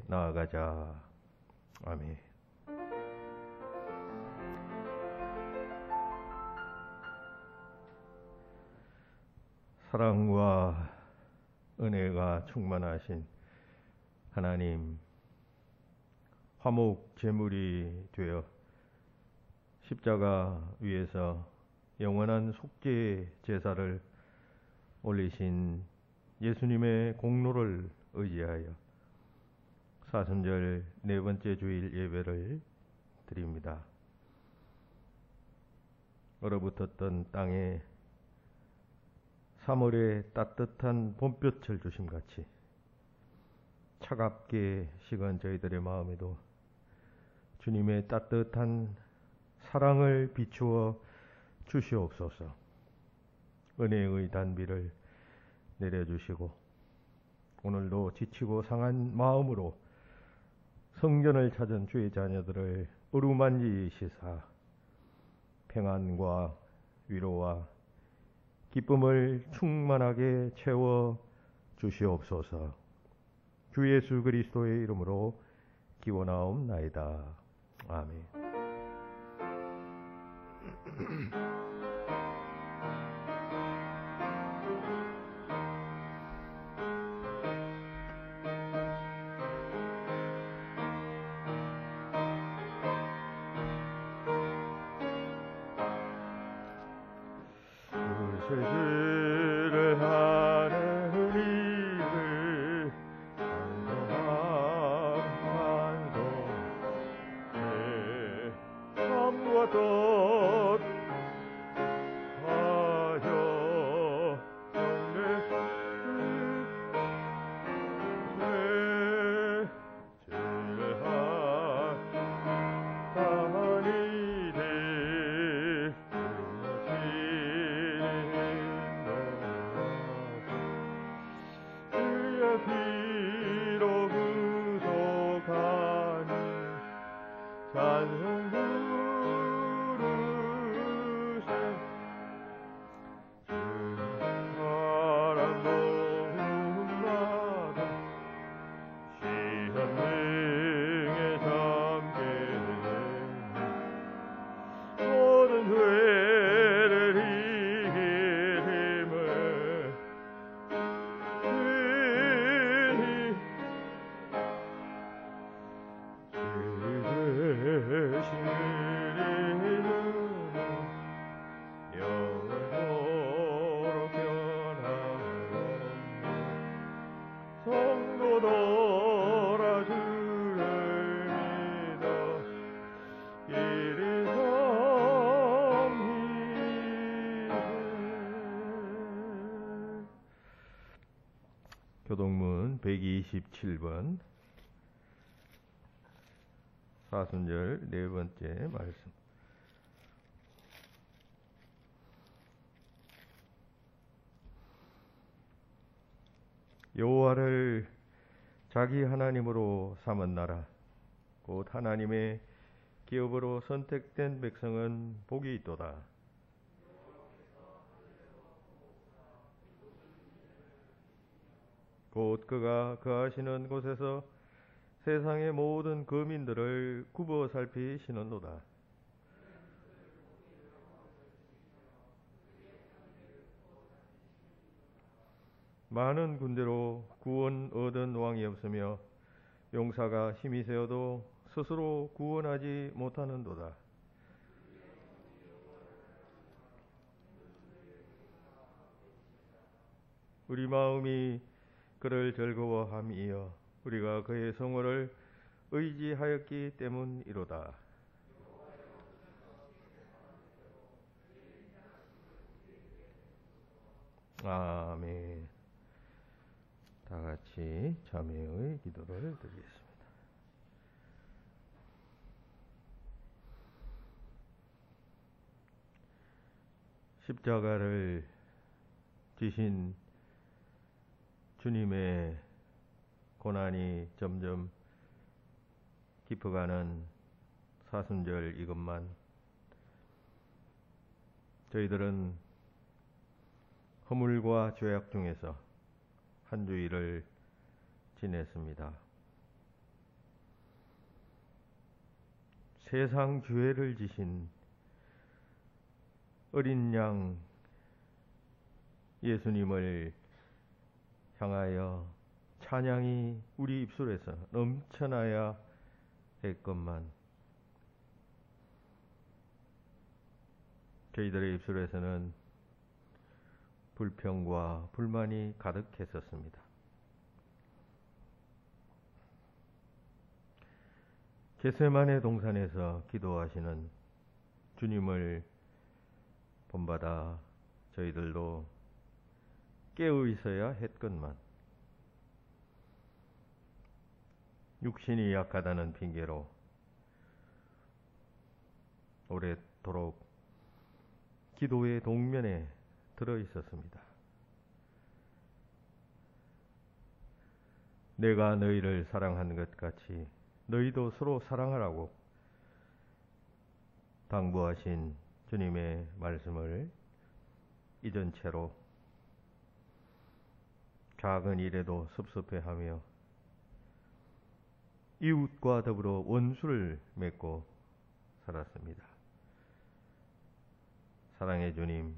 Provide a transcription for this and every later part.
나아가자. 아멘. 사랑과 은혜가 충만하신 하나님, 화목 제물이 되어 십자가 위에서 영원한 속죄 제사를 올리신 예수님의 공로를 의지하여 사순절 네 번째 주일 예배를 드립니다. 얼어붙었던 땅에 3월의 따뜻한 봄볕을 주심같이 차갑게 식은 저희들의 마음에도 주님의 따뜻한 사랑을 비추어 주시옵소서. 은혜의 단비를 내려주시고 오늘도 지치고 상한 마음으로 성전을 찾은 주의 자녀들을 어루만지시사 평안과 위로와 기쁨을 충만하게 채워 주시옵소서. 주 예수 그리스도의 이름으로 기원하옵나이다. 아멘. 죄를 하는 우리를 반성하고 내 삶과 뜻하여 죄를 하나니 비로 구속하니 찬송 부르세 사랑 도움받아 시험등에 잠게 되니 모든 죄를 이길 힘을 영원토록 변함없는 성도들아 주를 믿어 이리 섬기세. 교동문 127번 사순절 네 번째 말씀. 여호와를 자기 하나님으로 삼은 나라 곧 하나님의 기업으로 선택된 백성은 복이 있도다. 곧 그가 거하시는 곳에서 세상의 모든 거민들을 굽어 살피시는도다. 많은 군대로 구원 얻은 왕이 없으며 용사가 힘이 세어도 스스로 구원하지 못하는도다. 우리 마음이 그를 즐거워함이여 우리가 그의 성호를 의지하였기 때문이로다. 아멘. 다 같이 자매의 기도를 드리겠습니다. 십자가를 지신 주님의 고난이 점점 깊어가는 사순절 이것만 저희들은 허물과 죄악 중에서 한 주일을 지냈습니다. 세상 죄를 지신 어린 양 예수님을 향하여 찬양이 우리 입술에서 넘쳐나야 했건만 저희들의 입술에서는 불평과 불만이 가득했었습니다. 겟세마네 동산에서 기도하시는 주님을 본받아 저희들도 깨어 있어야 했건만 육신이 약하다는 핑계로 오랫도록 기도의 동면에 들어 있었습니다. 내가 너희를 사랑한 것 같이 너희도 서로 사랑하라고 당부하신 주님의 말씀을 잊은 채로 작은 일에도 섭섭해하며 이웃과 더불어 원수를 맺고 살았습니다. 사랑의 주님,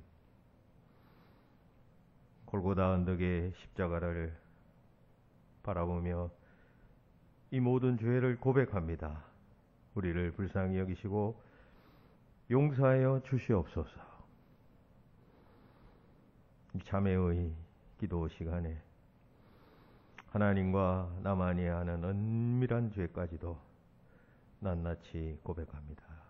골고다 언덕의 십자가를 바라보며 이 모든 죄를 고백합니다. 우리를 불쌍히 여기시고 용서하여 주시옵소서. 이 자매의 기도 시간에 하나님과 나만이 하는 은밀한 죄까지도 낱낱이 고백합니다.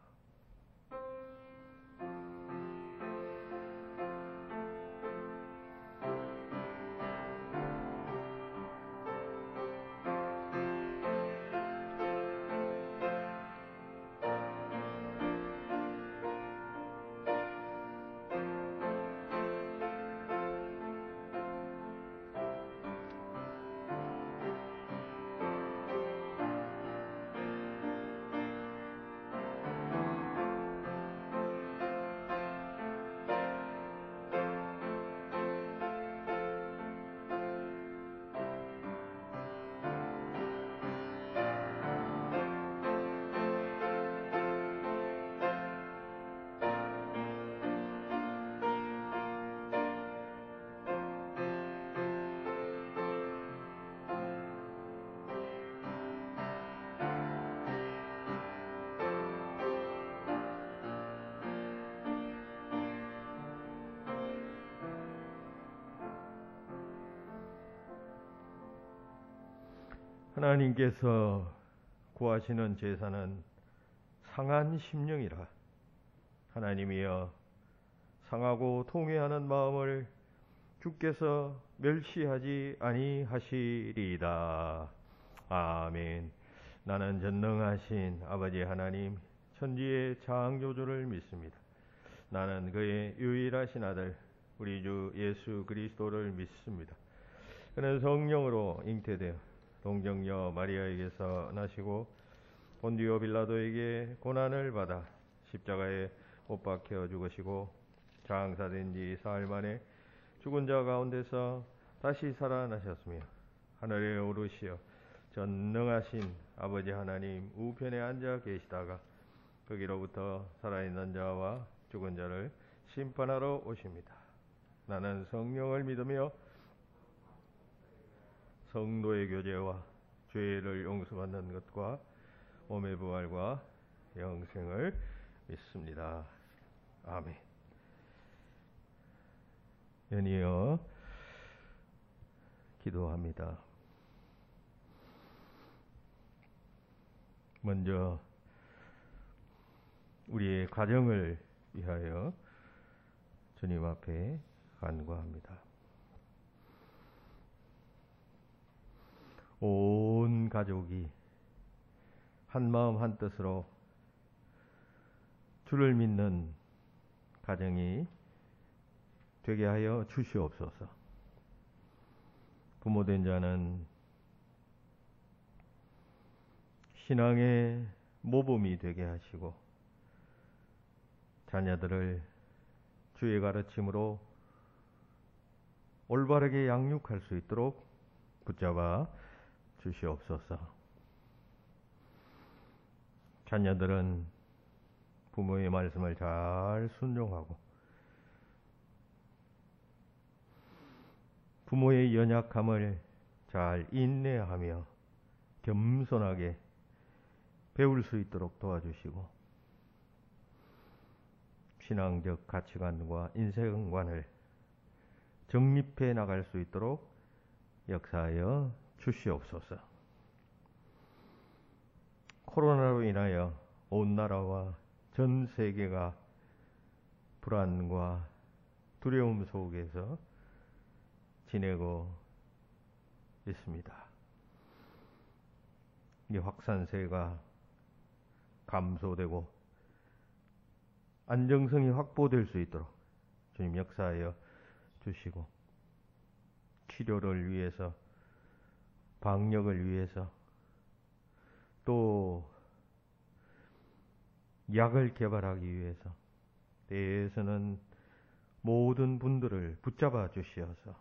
하나님께서 구하시는 제사는 상한 심령이라. 하나님이여, 상하고 통회하는 마음을 주께서 멸시하지 아니하시리이다. 아멘. 나는 전능하신 아버지 하나님 천지의 창조주를 믿습니다. 나는 그의 유일하신 아들 우리 주 예수 그리스도를 믿습니다. 그는 성령으로 잉태되어 동정녀 마리아에게서 나시고 본디오 빌라도에게 고난을 받아 십자가에 못 박혀 죽으시고 장사된 지 사흘 만에 죽은 자 가운데서 다시 살아나셨으며 하늘에 오르시어 전능하신 아버지 하나님 우편에 앉아 계시다가 거기로부터 살아있는 자와 죽은 자를 심판하러 오십니다. 나는 성령을 믿으며 성도의 교제와 죄를 용서받는 것과 몸의 부활과 영생을 믿습니다. 아멘. 연이어 기도합니다. 먼저 우리의 가정을 위하여 주님 앞에 간구합니다. 온 가족이 한마음 한뜻으로 주를 믿는 가정이 되게 하여 주시옵소서. 부모된 자는 신앙의 모범이 되게 하시고 자녀들을 주의 가르침으로 올바르게 양육할 수 있도록 붙잡아 주시옵소서. 자녀들은 부모의 말씀을 잘 순종하고 부모의 연약함을 잘 인내하며 겸손하게 배울 수 있도록 도와주시고 신앙적 가치관과 인생관을 정립해 나갈 수 있도록 역사하여 주시옵소서. 코로나로 인하여 온 나라와 전 세계가 불안과 두려움 속에서 지내고 있습니다. 이 확산세가 감소되고 안정성이 확보될 수 있도록 주님 역사하여 주시고 치료를 위해서 방역을 위해서 또 약을 개발하기 위해서 때에서는 모든 분들을 붙잡아 주시어서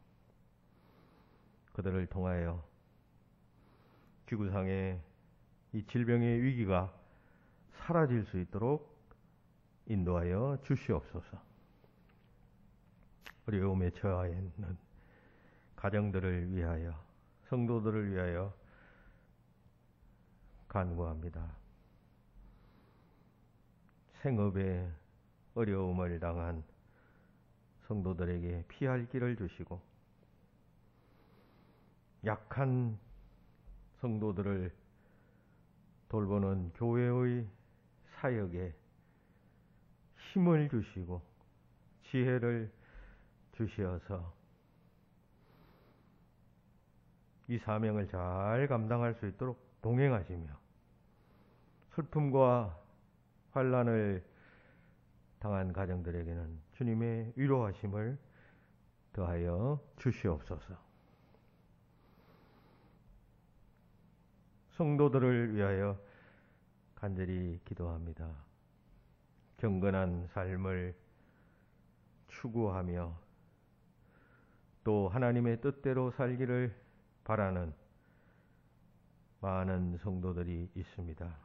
그들을 통하여 지구상의 이 질병의 위기가 사라질 수 있도록 인도하여 주시옵소서. 어려움에 처해 있는 가정들을 위하여 성도들을 위하여 간구합니다. 생업에 어려움을 당한 성도들에게 피할 길을 주시고 약한 성도들을 돌보는 교회의 사역에 힘을 주시고 지혜를 주시어서 이 사명을 잘 감당할 수 있도록 동행하시며 슬픔과 환난을 당한 가정들에게는 주님의 위로하심을 더하여 주시옵소서. 성도들을 위하여 간절히 기도합니다. 경건한 삶을 추구하며 또 하나님의 뜻대로 살기를 바라는 많은 성도들이 있습니다.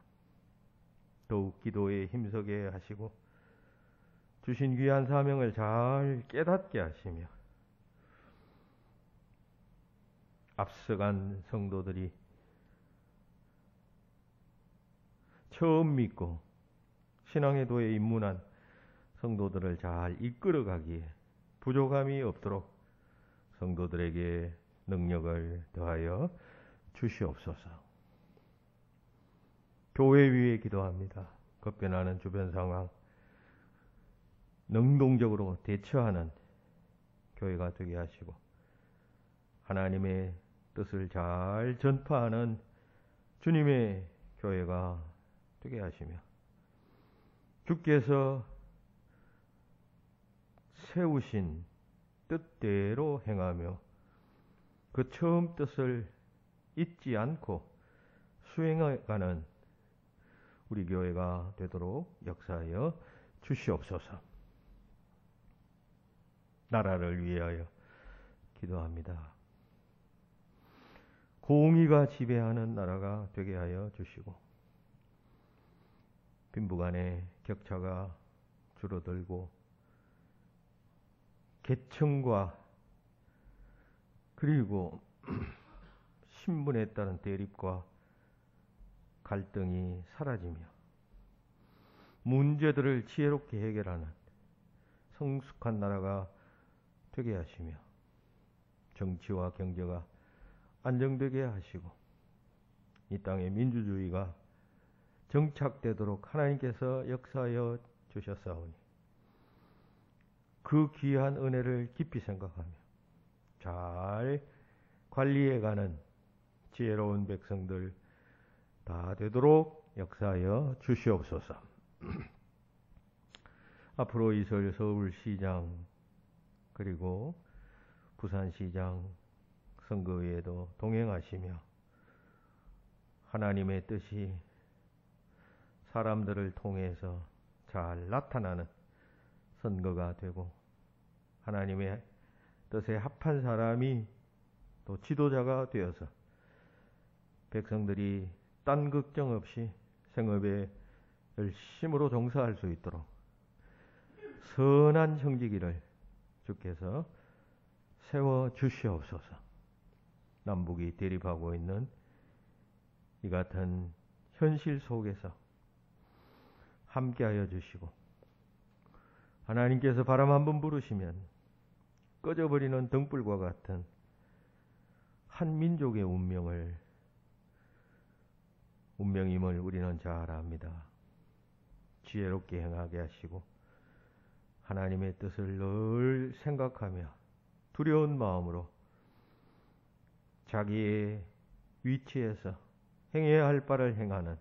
더욱 기도에 힘서게 하시고 주신 귀한 사명을 잘 깨닫게 하시며 앞서간 성도들이 처음 믿고 신앙의 도에 입문한 성도들을 잘 이끌어가기에 부족함이 없도록 성도들에게 능력을 더하여 주시옵소서. 교회 위에 기도합니다. 급변하는 주변 상황 능동적으로 대처하는 교회가 되게 하시고 하나님의 뜻을 잘 전파하는 주님의 교회가 되게 하시며 주께서 세우신 뜻대로 행하며 그 처음 뜻을 잊지 않고 수행해가는 우리 교회가 되도록 역사하여 주시옵소서. 나라를 위하여 기도합니다. 공의가 지배하는 나라가 되게 하여 주시고 빈부간의 격차가 줄어들고 계층과 그리고 신분에 따른 대립과 갈등이 사라지며 문제들을 지혜롭게 해결하는 성숙한 나라가 되게 하시며 정치와 경제가 안정되게 하시고 이 땅의 민주주의가 정착되도록 하나님께서 역사하여 주셨사오니 그 귀한 은혜를 깊이 생각하며 잘 관리해가는 지혜로운 백성들 다 되도록 역사하여 주시옵소서. 앞으로 있을 서울시장 그리고 부산시장 선거위에도 동행하시며 하나님의 뜻이 사람들을 통해서 잘 나타나는 선거가 되고 하나님의 뜻에 합한 사람이 또 지도자가 되어서 백성들이 딴 걱정 없이 생업에 열심으로 종사할 수 있도록 선한 형제기를 주께서 세워 주시옵소서. 남북이 대립하고 있는 이 같은 현실 속에서 함께하여 주시고, 하나님께서 바람 한번 부르시면 꺼져버리는 등불과 같은 한 민족의 운명임을 우리는 잘 압니다. 지혜롭게 행하게 하시고 하나님의 뜻을 늘 생각하며 두려운 마음으로 자기의 위치에서 행해야 할 바를 행하는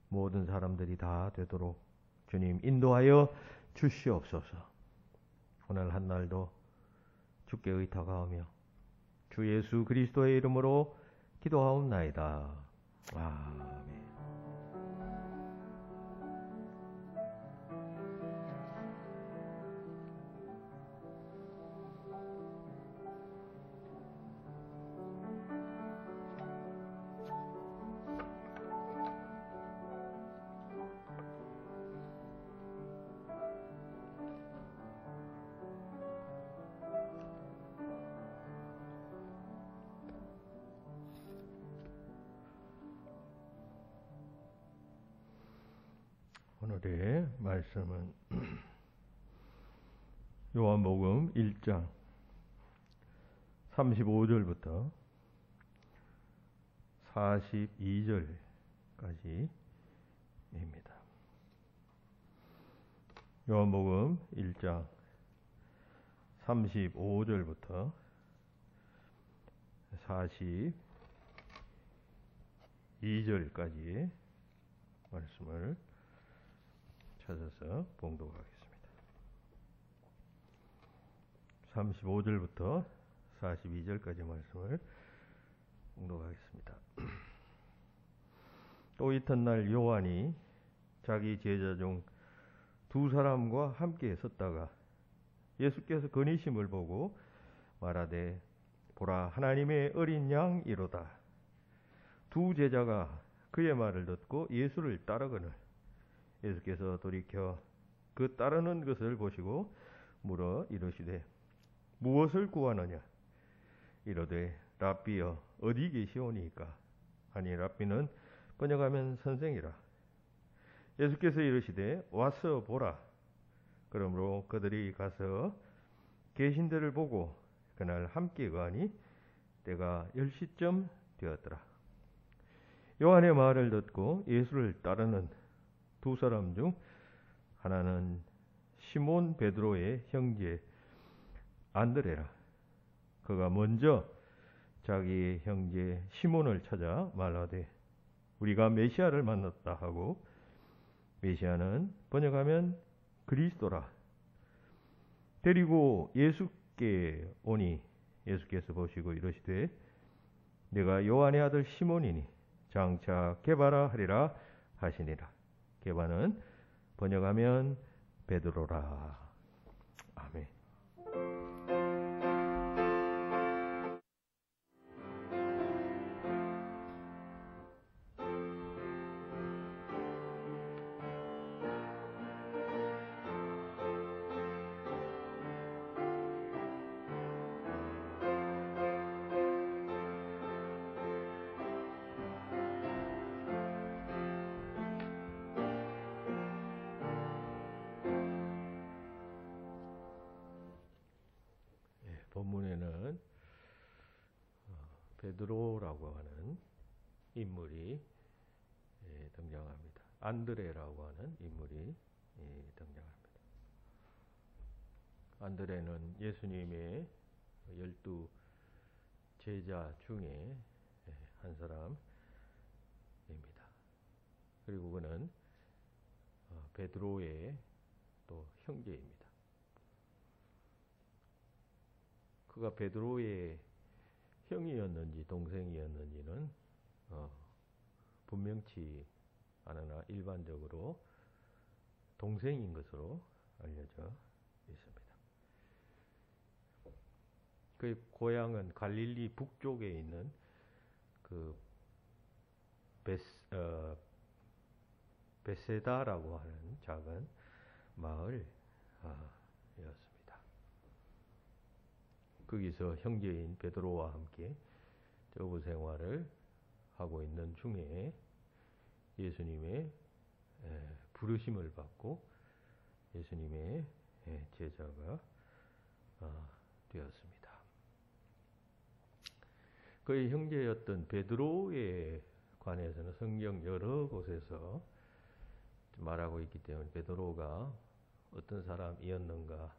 모든 사람들이 다 되도록 주님 인도하여 주시옵소서. 오늘 한날도 주께 의탁하오며 주 예수 그리스도의 이름으로 기도하옵나이다. 아멘. 오늘의 말씀은 요한복음 1장 35절부터 42절까지입니다. 요한복음 1장 35절부터 42절까지 말씀을 찾아서 봉독하겠습니다. 35절부터 42절까지 말씀을 봉독하겠습니다. 또 이튿날 요한이 자기 제자 중 두 사람과 함께 섰다가 예수께서 거니심을 보고 말하되 보라 하나님의 어린 양이로다. 두 제자가 그의 말을 듣고 예수를 따르거늘 예수께서 돌이켜 그 따르는 것을 보시고 물어 이르시되 무엇을 구하느냐? 이르되 랍비여 어디 계시오니이까? 아니 랍비는 번역하면 선생이라. 예수께서 이르시되 와서 보라. 그러므로 그들이 가서 계신 데를 보고 그날 함께 거하니 때가 10시쯤 되었더라. 요한의 말을 듣고 예수를 따르는 두 사람 중 하나는 시몬 베드로의 형제 안드레라. 그가 먼저 자기의 형제 시몬을 찾아 말하되 우리가 메시아를 만났다 하고, 메시아는 번역하면 그리스도라. 데리고 예수께 오니 예수께서 보시고 이르시되 내가 요한의 아들 시몬이니 장차 게바라 하리라 하시니라. 게바는 번역하면 베드로라. 아멘. 본문에는 베드로라고 하는 인물이 등장합니다. 안드레라고 하는 인물이 등장합니다. 안드레는 예수님의 12 제자 중에 한 사람입니다. 그리고 그는 베드로의 또 형제입니다. 그가 베드로의 형이었는지 동생이었는지는 분명치 않으나 일반적으로 동생인 것으로 알려져 있습니다. 그의 고향은 갈릴리 북쪽에 있는 그 베세다라고 하는 작은 마을이었습니다. 거기서 형제인 베드로와 함께 저부 생활을 하고 있는 중에 예수님의 부르심을 받고 예수님의 제자가 되었습니다. 그의 형제였던 베드로에 관해서는 성경 여러 곳에서 말하고 있기 때문에 베드로가 어떤 사람이었는가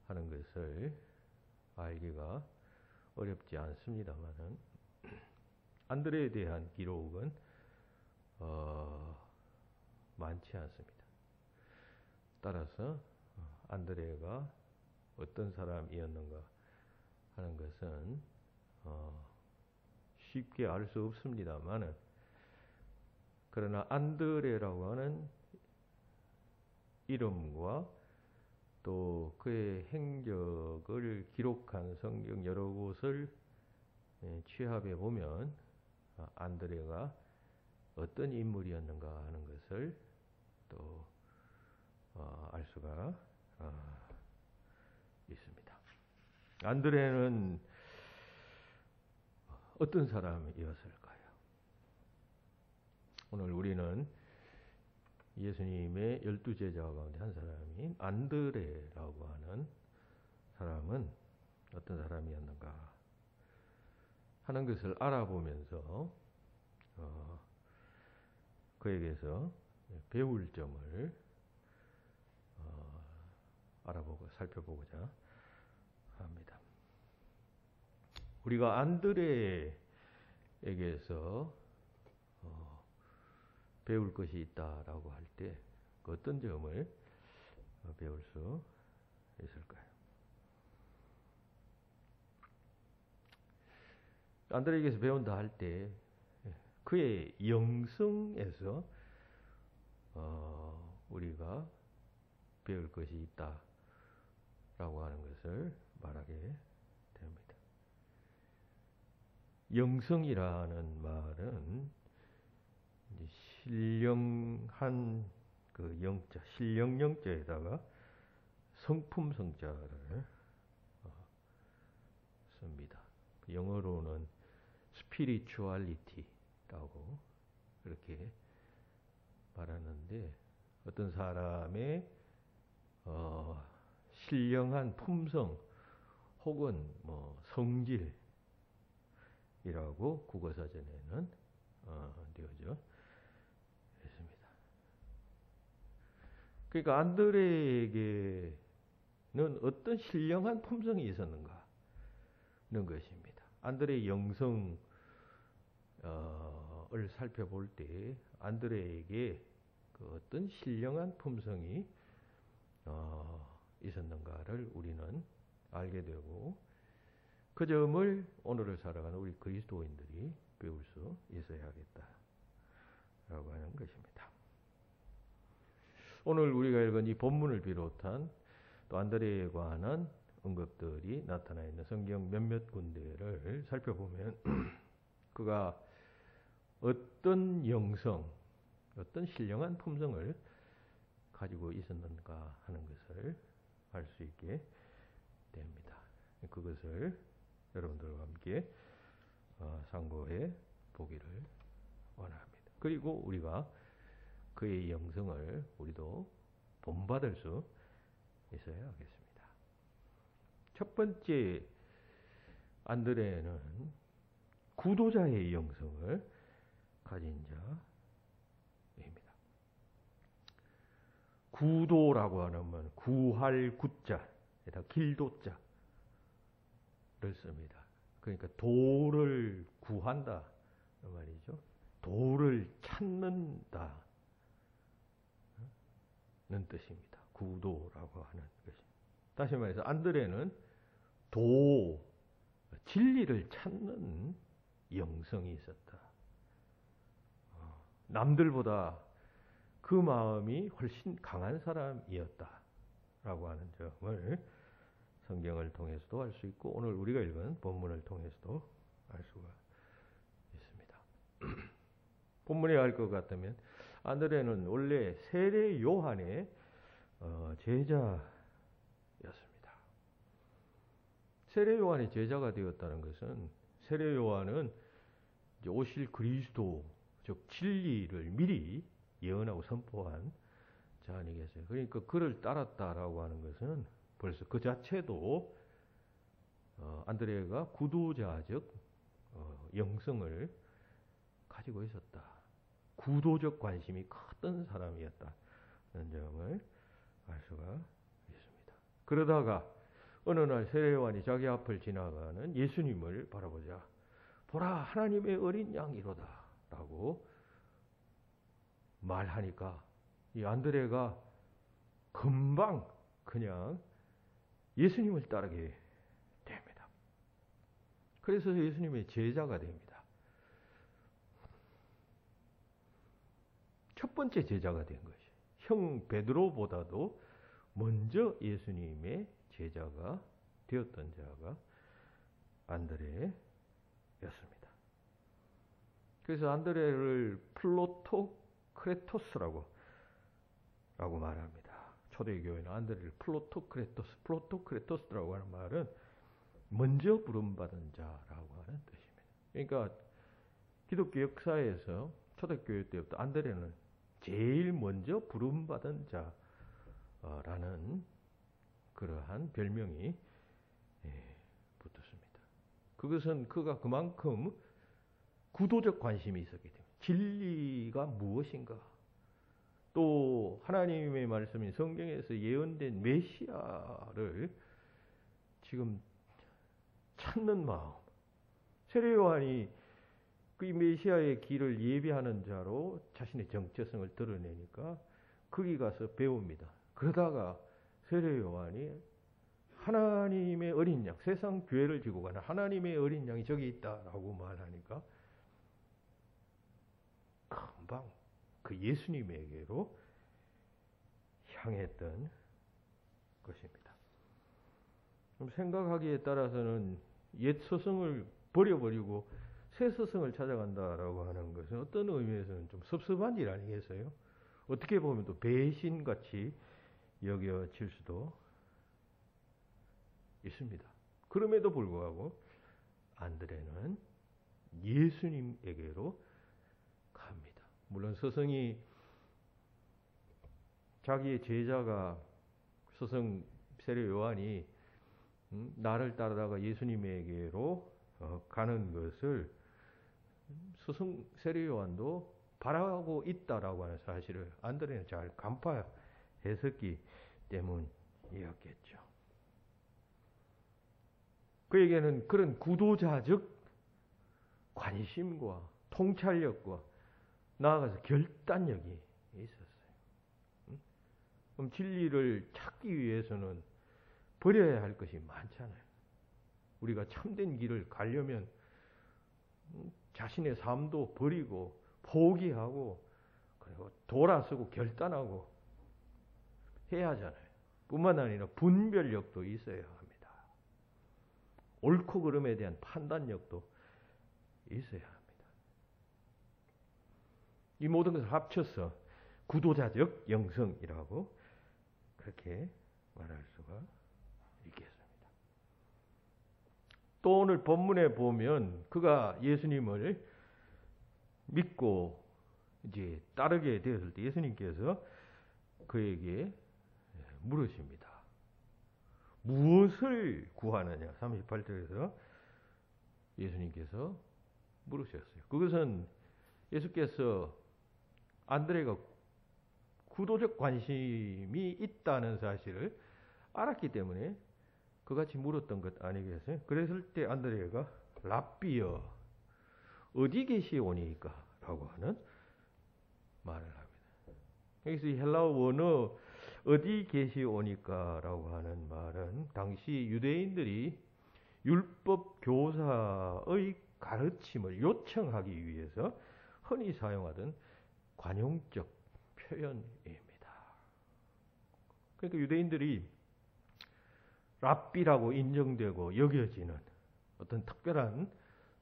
하는 것을 알기가 어렵지 않습니다만은 안드레에 대한 기록은 많지 않습니다. 따라서 안드레가 어떤 사람이었는가 하는 것은 쉽게 알 수 없습니다만은 그러나 안드레라고 하는 이름과 또 그의 행적을 기록한 성경 여러 곳을 취합해 보면 안드레가 어떤 인물이었는가 하는 것을 또 알 수가 있습니다. 안드레는 어떤 사람이었을까요? 오늘 우리는 예수님의 12제자 가운데 한 사람인 안드레라고 하는 사람은 어떤 사람이었는가 하는 것을 알아보면서 그에게서 배울 점을 알아보고 살펴보고자 합니다. 우리가 안드레에게서 배울 것이 있다라고 할 때 어떤 점을 배울 수 있을까요? 안드레에게서 배운다 할 때 그의 영성에서 우리가 배울 것이 있다라고 하는 것을 말하게 됩니다. 영성이라는 말은 신령한 그 영자, 신령 영자에다가 성품 성자를 씁니다. 영어로는 spirituality라고 그렇게 말하는데 어떤 사람의 신령한 품성 혹은 뭐 성질이라고 국어사전에는 되어져 있습니다. 그러니까 안드레에게는 어떤 신령한 품성이 있었는가 하는 것입니다. 안드레의 영성을 살펴볼 때 안드레에게 그 어떤 신령한 품성이 있었는가를 우리는 알게 되고 그 점을 오늘을 살아가는 우리 그리스도인들이 배울 수 있어야겠다라고 하는 것입니다. 오늘 우리가 읽은 이 본문을 비롯한 또 안드레에 관한 언급들이 나타나 있는 성경 몇몇 군데를 살펴보면 그가 어떤 영성, 어떤 신령한 품성을 가지고 있었는가 하는 것을 알 수 있게 됩니다. 그것을 여러분들과 함께 상고해 보기를 원합니다. 그리고 우리가 그의 영성을 우리도 본받을 수 있어야 하겠습니다. 첫 번째 안드레는 구도자의 영성을 가진 자입니다. 구도라고 하면 구할 구자에다 길도자를 씁니다. 그러니까 도를 구한다 말이죠. 도를 찾는다는 뜻입니다. 구도라고 하는 것이. 다시 말해서 안드레는 진리를 찾는 영성이 있었다. 남들보다 그 마음이 훨씬 강한 사람이었다라고 하는 점을 성경을 통해서도 알 수 있고 오늘 우리가 읽은 본문을 통해서도 알 수가 있습니다. 본문에 알 것 같으면 안드레는 원래 세례 요한의 제자였습니다. 세례 요한의 제자가 되었다는 것은 세례 요한은 이제 오실 그리스도, 즉 진리를 미리 예언하고 선포한 자 아니겠어요? 그러니까 그를 따랐다라고 하는 것은 벌써 그 자체도 안드레가 구도자적 영성을 가지고 있었다. 구도적 관심이 컸던 사람이었다는 점을 알 수가 있습니다. 그러다가 어느 날 세례 요한이 자기 앞을 지나가는 예수님을 바라보자. 보라, 하나님의 어린 양이로다 라고 말하니까 이 안드레가 금방 그냥 예수님을 따르게 됩니다. 그래서 예수님의 제자가 됩니다. 첫 번째 제자가 된 것이 형 베드로보다도 먼저 예수님의 제자가 되었던 자가 안드레였습니다. 그래서 안드레를 플로토크레토스라고 말합니다. 초대교회는 안드레를 플로토크레토스라고 하는 말은 먼저 부름받은 자라고 하는 뜻입니다. 그러니까 기독교 역사에서 초대교회 때부터 안드레는 제일 먼저 부름받은 자라는 그러한 별명이 붙었습니다. 그것은 그가 그만큼 구도적 관심이 있었기 때문에 진리가 무엇인가, 또 하나님의 말씀인 성경에서 예언된 메시아를 지금 찾는 마음, 세례 요한이 그 메시아의 길을 예비하는 자로 자신의 정체성을 드러내니까 거기 가서 배웁니다. 그러다가 세례 요한이 하나님의 어린 양, 세상 교회를 지고 가는 하나님의 어린 양이 저기 있다라고 말하니까 금방 그 예수님에게로 향했던 것입니다. 생각하기에 따라서는 옛 스승을 버려버리고 새 스승을 찾아간다라고 하는 것은 어떤 의미에서는 좀 섭섭한 일 아니겠어요? 어떻게 보면 또 배신같이 여겨질 수도 있습니다. 그럼에도 불구하고 안드레는 예수님에게로 갑니다. 물론 스승이 자기의 제자가 스승 세례 요한이 나를 따르다가 예수님에게로 가는 것을 스승 세례 요한도 바라고 있다라고 하는 사실을 안드레는 잘 간파했었기 때문이었겠죠. 그에게는 그런 구도자적 관심과 통찰력과 나아가서 결단력이 있었어요. 그럼 진리를 찾기 위해서는 버려야 할 것이 많잖아요. 우리가 참된 길을 가려면 자신의 삶도 버리고 포기하고 그리고 돌아서고 결단하고 해야 하잖아요. 뿐만 아니라 분별력도 있어야 합니다. 옳고 그름에 대한 판단력도 있어야 합니다. 이 모든 것을 합쳐서 구도자적 영성이라고 그렇게 말할 수가 있겠습니다. 또 오늘 본문에 보면 그가 예수님을 믿고 이제 따르게 되었을 때 예수님께서 그에게 물으십니다. 무엇을 구하느냐? 38절에서 예수님께서 물으셨어요. 그것은 예수께서 안드레가 구도적 관심이 있다는 사실을 알았기 때문에 그같이 물었던 것 아니겠어요? 그랬을 때 안드레가 랍비여 어디 계시오니까? 라고 하는 말을 합니다. 여기서 이 헬라어 원어 어디 계시오니까? 라고 하는 말은 당시 유대인들이 율법 교사의 가르침을 요청하기 위해서 흔히 사용하던 관용적 표현입니다. 그러니까 유대인들이 랍비라고 인정되고 여겨지는 어떤 특별한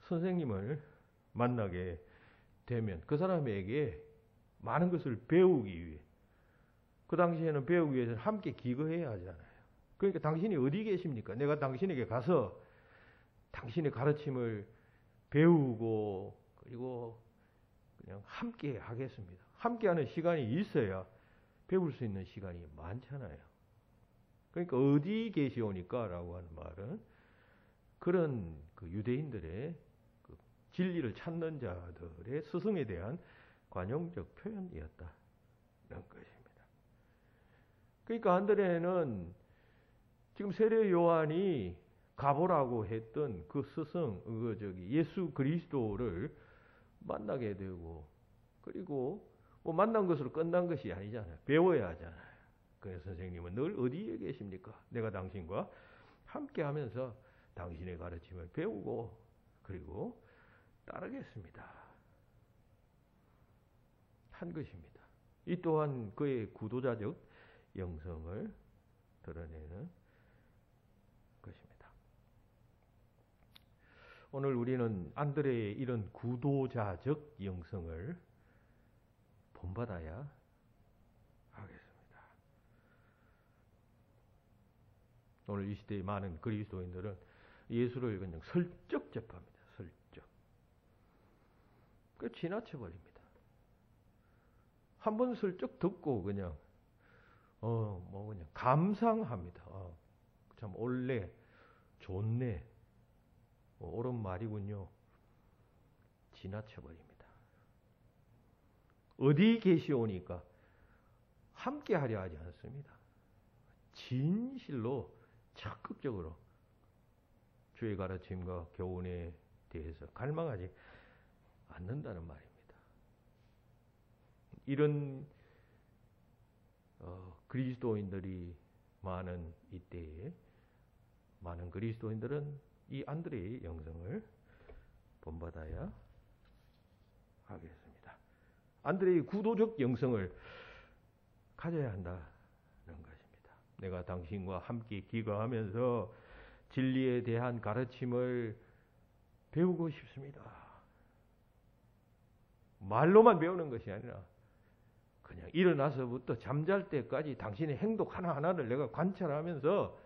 선생님을 만나게 되면 그 사람에게 많은 것을 배우기 위해. 그 당시에는 배우기 위해서는 함께 기거해야 하잖아요. 그러니까 당신이 어디 계십니까? 내가 당신에게 가서 당신의 가르침을 배우고 그리고 그냥 함께 하겠습니다. 함께하는 시간이 있어야 배울 수 있는 시간이 많잖아요. 그러니까 어디 계시오니까 라고 하는 말은 그런 그 유대인들의 그 진리를 찾는 자들의 스승에 대한 관용적 표현이었다는 것입니다. 그러니까 안드레는 지금 세례 요한이 가보라고 했던 그 스승, 예수 그리스도를 만나게 되고, 그리고 뭐 만난 것으로 끝난 것이 아니잖아요. 배워야 하잖아요. 그래서 선생님은 늘 어디에 계십니까? 내가 당신과 함께 하면서 당신의 가르침을 배우고, 그리고 따르겠습니다. 한 것입니다. 이 또한 그의 구도자적 영성을 드러내는 것입니다. 오늘 우리는 안드레의 이런 구도자적 영성을 본받아야 하겠습니다. 오늘 이 시대의 많은 그리스도인들은 예수를 그냥 슬쩍 접합니다. 슬쩍. 그 지나쳐 버립니다. 한 번 슬쩍 듣고 그냥 그냥 감상합니다. 참 옳네, 좋네, 옳은 말이군요. 지나쳐 버립니다. 어디 계시오니까 함께 하려 하지 않습니다. 진실로 적극적으로 주의 가르침과 교훈에 대해서 갈망하지 않는다는 말입니다. 이런 그리스도인들이 많은 이때에 많은 그리스도인들은 이 안드레의 영성을 본받아야 하겠습니다. 안드레의 구도적 영성을 가져야 한다는 것입니다. 내가 당신과 함께 기거하면서 진리에 대한 가르침을 배우고 싶습니다. 말로만 배우는 것이 아니라 그냥 일어나서부터 잠잘 때까지 당신의 행동 하나하나를 내가 관찰하면서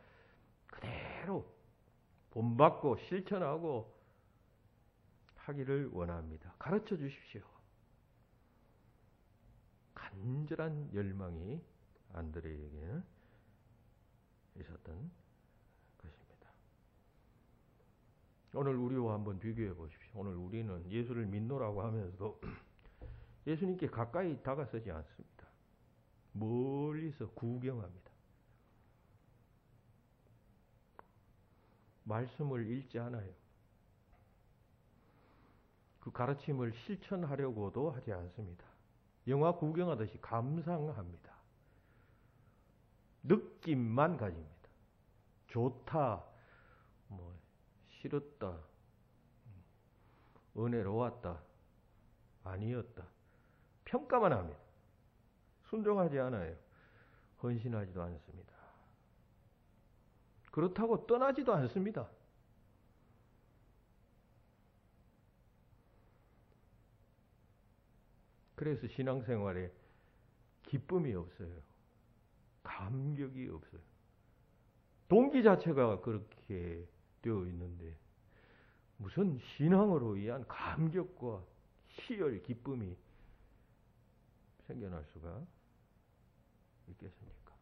그대로 본받고 실천하고 하기를 원합니다. 가르쳐 주십시오. 간절한 열망이 안드레에게 있었던 것입니다. 오늘 우리와 한번 비교해 보십시오. 오늘 우리는 예수를 믿노라고 하면서도 예수님께 가까이 다가서지 않습니다. 멀리서 구경합니다. 말씀을 읽지 않아요. 그 가르침을 실천하려고도 하지 않습니다. 영화 구경하듯이 감상합니다. 느낌만 가집니다. 좋다, 싫었다, 은혜로웠다, 아니었다. 평가만 합니다. 순종하지 않아요. 헌신하지도 않습니다. 그렇다고 떠나지도 않습니다. 그래서 신앙생활에 기쁨이 없어요. 감격이 없어요. 동기 자체가 그렇게 되어 있는데 무슨 신앙으로 위한 감격과 희열, 기쁨이 생겨날 수가 있겠습니까?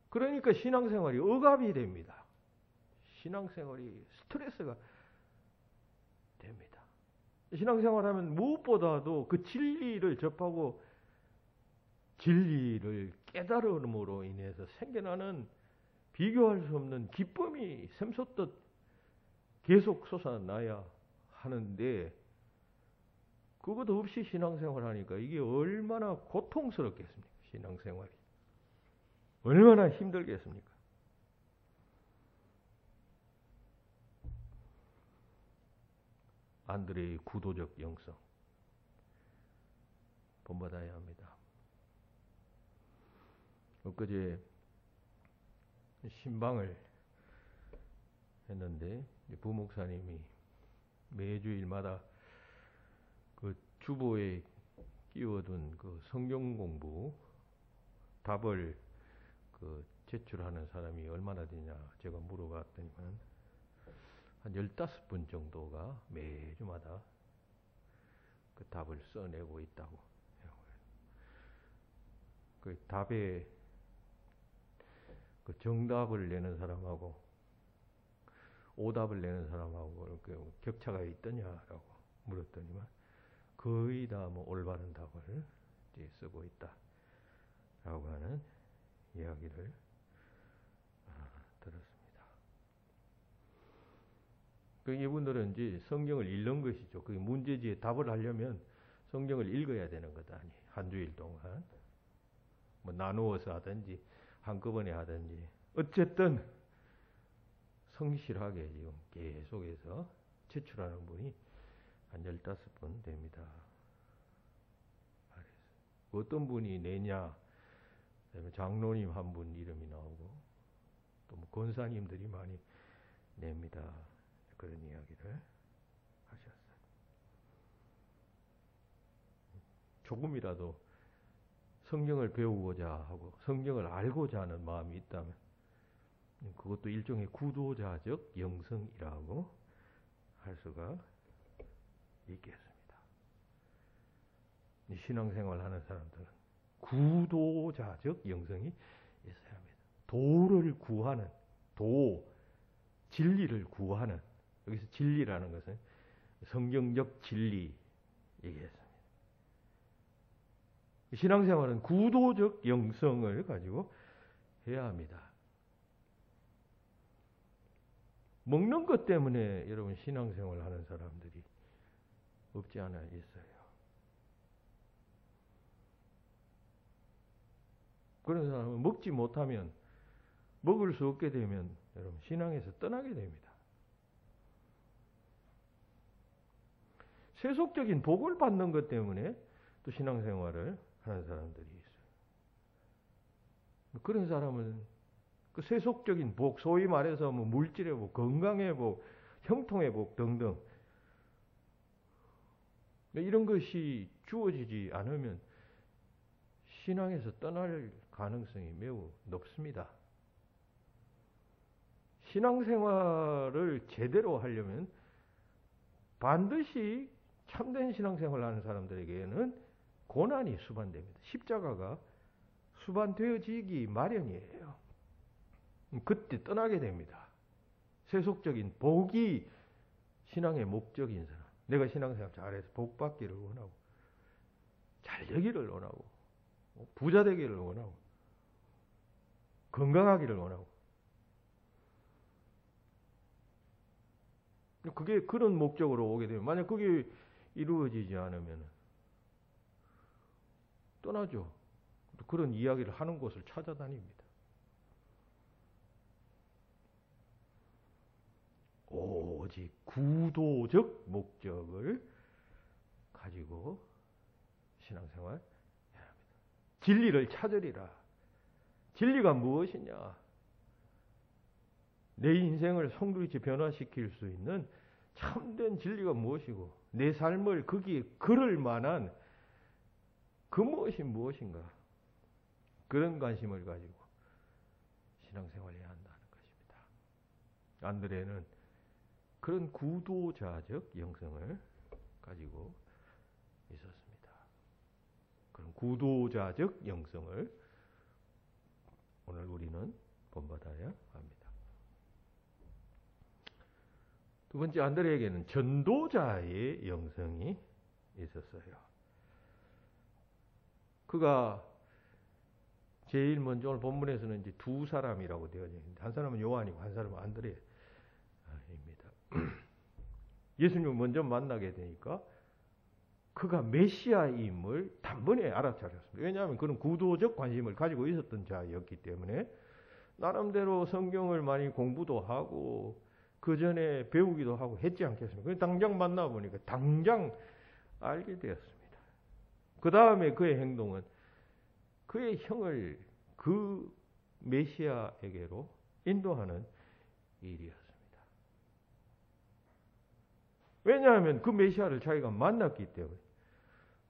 그러니까 신앙생활이 억압이 됩니다. 신앙생활이 스트레스가 됩니다. 신앙생활하면 무엇보다도 그 진리를 접하고 진리를 깨달음으로 인해서 생겨나는 비교할 수 없는 기쁨이 샘솟듯 계속 솟아나야 하는데 그것 없이 신앙생활 하니까 이게 얼마나 고통스럽겠습니까? 신앙생활이. 얼마나 힘들겠습니까? 안드레의 구도적 영성 본받아야 합니다. 엊그제 신방을 했는데 부목사님이 매주일마다 그 주보에 띄워둔 그 성경 공부 답을 그 제출하는 사람이 얼마나 되냐 제가 물어봤더니만 한 15분 정도가 매주마다 그 답을 써내고 있다고. 그 답에 그 정답을 내는 사람하고 오답을 내는 사람하고 이렇게 격차가 있더냐라고 물었더니만 거의 다 뭐 올바른 답을 이제 쓰고 있다라고 하는 이야기를 들었습니다. 그 이분들은 이제 성경을 읽는 것이죠. 그 문제지에 답을 하려면 성경을 읽어야 되는 것 아니. 한 주일 동안 뭐 나누어서 하든지 한꺼번에 하든지 어쨌든 성실하게 지금 계속해서 제출하는 분이 한 15분 됩니다. 어떤 분이 내냐? 장로님 한 분 이름이 나오고 또 뭐 권사님들이 많이 냅니다. 그런 이야기를 하셨어요. 조금이라도 성경을 배우고자 하고 성경을 알고자 하는 마음이 있다면 그것도 일종의 구도자적 영성이라고 할 수가 있겠습니다. 신앙생활 하는 사람들은 구도자적 영성이 있어야 합니다. 도를 구하는, 진리를 구하는, 여기서 진리라는 것은 성경적 진리 얘기했습니다. 신앙생활은 구도적 영성을 가지고 해야 합니다. 먹는 것 때문에 여러분 신앙생활 하는 사람들이 없지 않아 있어요. 그런 사람은 먹지 못하면 먹을 수 없게 되면 여러분 신앙에서 떠나게 됩니다. 세속적인 복을 받는 것 때문에 또 신앙생활을 하는 사람들이 있어요. 그런 사람은 그 세속적인 복, 소위 말해서 뭐 물질의 복, 건강의 복, 형통의 복 등등 이런 것이 주어지지 않으면 신앙에서 떠날 가능성이 매우 높습니다. 신앙생활을 제대로 하려면 반드시 참된 신앙생활을 하는 사람들에게는 고난이 수반됩니다. 십자가가 수반되어지기 마련이에요. 그때 떠나게 됩니다. 세속적인 복이 신앙의 목적인 사람. 내가 신앙생활 잘해서 복 받기를 원하고 잘 되기를 원하고 부자 되기를 원하고 건강하기를 원하고 그게 그런 목적으로 오게 되면 만약 그게 이루어지지 않으면 떠나죠. 그런 이야기를 하는 곳을 찾아다닙니다. 오직 구도적 목적을 가지고 신앙생활 해야 합니다. 진리를 찾으리라. 진리가 무엇이냐? 내 인생을 송두리째 변화시킬 수 있는 참된 진리가 무엇이고 내 삶을 거기에 걸을 만한 그 무엇이 무엇인가? 그런 관심을 가지고 신앙생활해야 한다는 것입니다. 안드레는 그런 구도자적 영성을 가지고 있었습니다. 그런 구도자적 영성을 오늘 우리는 본받아야 합니다. 두 번째, 안드레에게는 전도자의 영성이 있었어요. 그가 제일 먼저 오늘 본문에서는 이제 두 사람이라고 되어 있는데 한 사람은 요한이고 한 사람은 안드레입니다. 예수님을 먼저 만나게 되니까 그가 메시아임을 단번에 알아차렸습니다. 왜냐하면 그런 구도적 관심을 가지고 있었던 자였기 때문에 나름대로 성경을 많이 공부도 하고 그 전에 배우기도 하고 했지 않겠습니까? 당장 만나보니까 당장 알게 되었습니다. 그 다음에 그의 행동은 그의 형을 그 메시아에게로 인도하는 일이었습니다. 왜냐하면 그 메시아를 자기가 만났기 때문에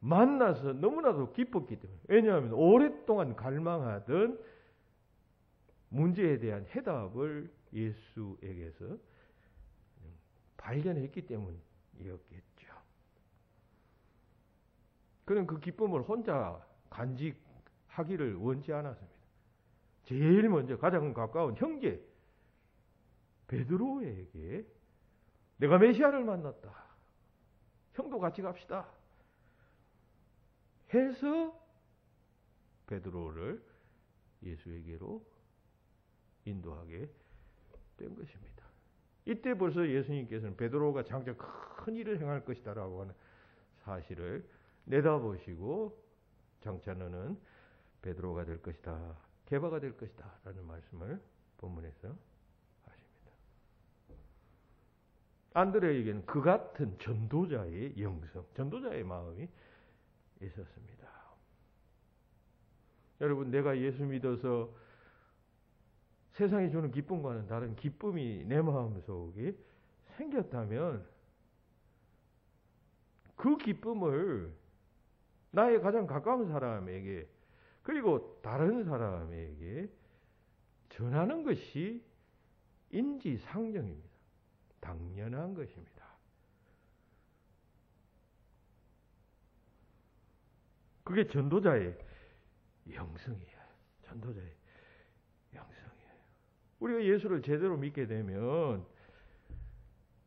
만나서 너무나도 기뻤기 때문에. 왜냐하면 오랫동안 갈망하던 문제에 대한 해답을 예수에게서 발견했기 때문이었겠죠. 그는 그 기쁨을 혼자 간직하기를 원치 않았습니다. 제일 먼저 가장 가까운 형제 베드로에게 내가 메시아를 만났다. 형도 같이 갑시다. 해서 베드로를 예수에게로 인도하게 된 것입니다. 이때 벌써 예수님께서는 베드로가 장차 큰 일을 행할 것이다라고 하는 사실을 내다보시고 장차 너는 베드로가 될 것이다. 게바가 될 것이다. 라는 말씀을 본문에서 하십니다. 안드레에게는 그 같은 전도자의 영성, 전도자의 마음이 있었습니다. 여러분, 내가 예수 믿어서 세상이 주는 기쁨과는 다른 기쁨이 내 마음속에 생겼다면 그 기쁨을 나의 가장 가까운 사람에게 그리고 다른 사람에게 전하는 것이 인지상정입니다. 당연한 것입니다. 그게 전도자의 영성이에요. 전도자의 영성이에요. 우리가 예수를 제대로 믿게 되면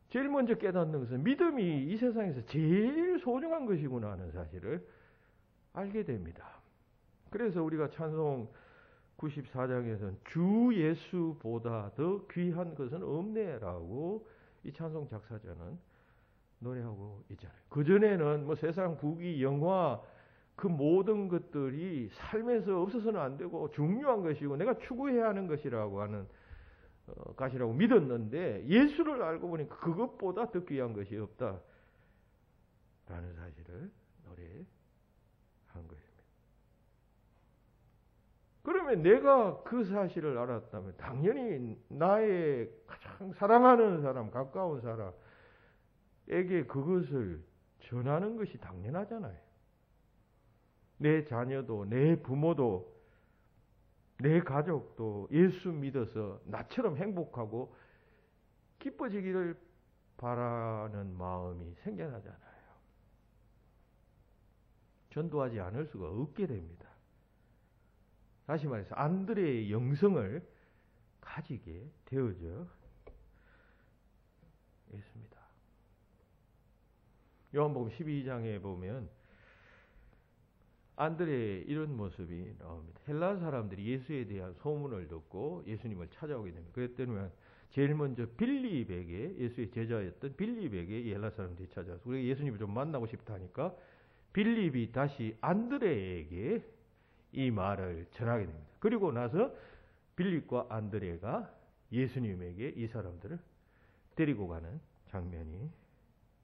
제일 먼저 깨닫는 것은 믿음이 이 세상에서 제일 소중한 것이구나 하는 사실을 알게 됩니다. 그래서 우리가 찬송 94장에서는 주 예수보다 더 귀한 것은 없네라고 이 찬송 작사자는 노래하고 있잖아요. 그전에는 뭐 세상 부귀 영화 그 모든 것들이 삶에서 없어서는 안 되고 중요한 것이고 내가 추구해야 하는 것이라고 하는 것이라고 믿었는데 예수를 알고 보니까 그것보다 더 귀한 것이 없다라는 사실을 노래한 것입니다. 그러면 내가 그 사실을 알았다면 당연히 나의 가장 사랑하는 사람, 가까운 사람에게 그것을 전하는 것이 당연하잖아요. 내 자녀도, 내 부모도, 내 가족도 예수 믿어서 나처럼 행복하고 기뻐지기를 바라는 마음이 생겨나잖아요. 전도하지 않을 수가 없게 됩니다. 다시 말해서 안드레의 영성을 가지게 되어져 있습니다. 요한복음 12장에 보면 안드레의 이런 모습이 나옵니다. 헬라 사람들이 예수에 대한 소문을 듣고 예수님을 찾아오게 됩니다. 그랬더니 제일 먼저 빌립에게, 예수의 제자였던 빌립에게 이 헬라 사람들이 찾아와서 우리가 예수님을 좀 만나고 싶다 하니까 빌립이 다시 안드레에게 이 말을 전하게 됩니다. 그리고 나서 빌립과 안드레가 예수님에게 이 사람들을 데리고 가는 장면이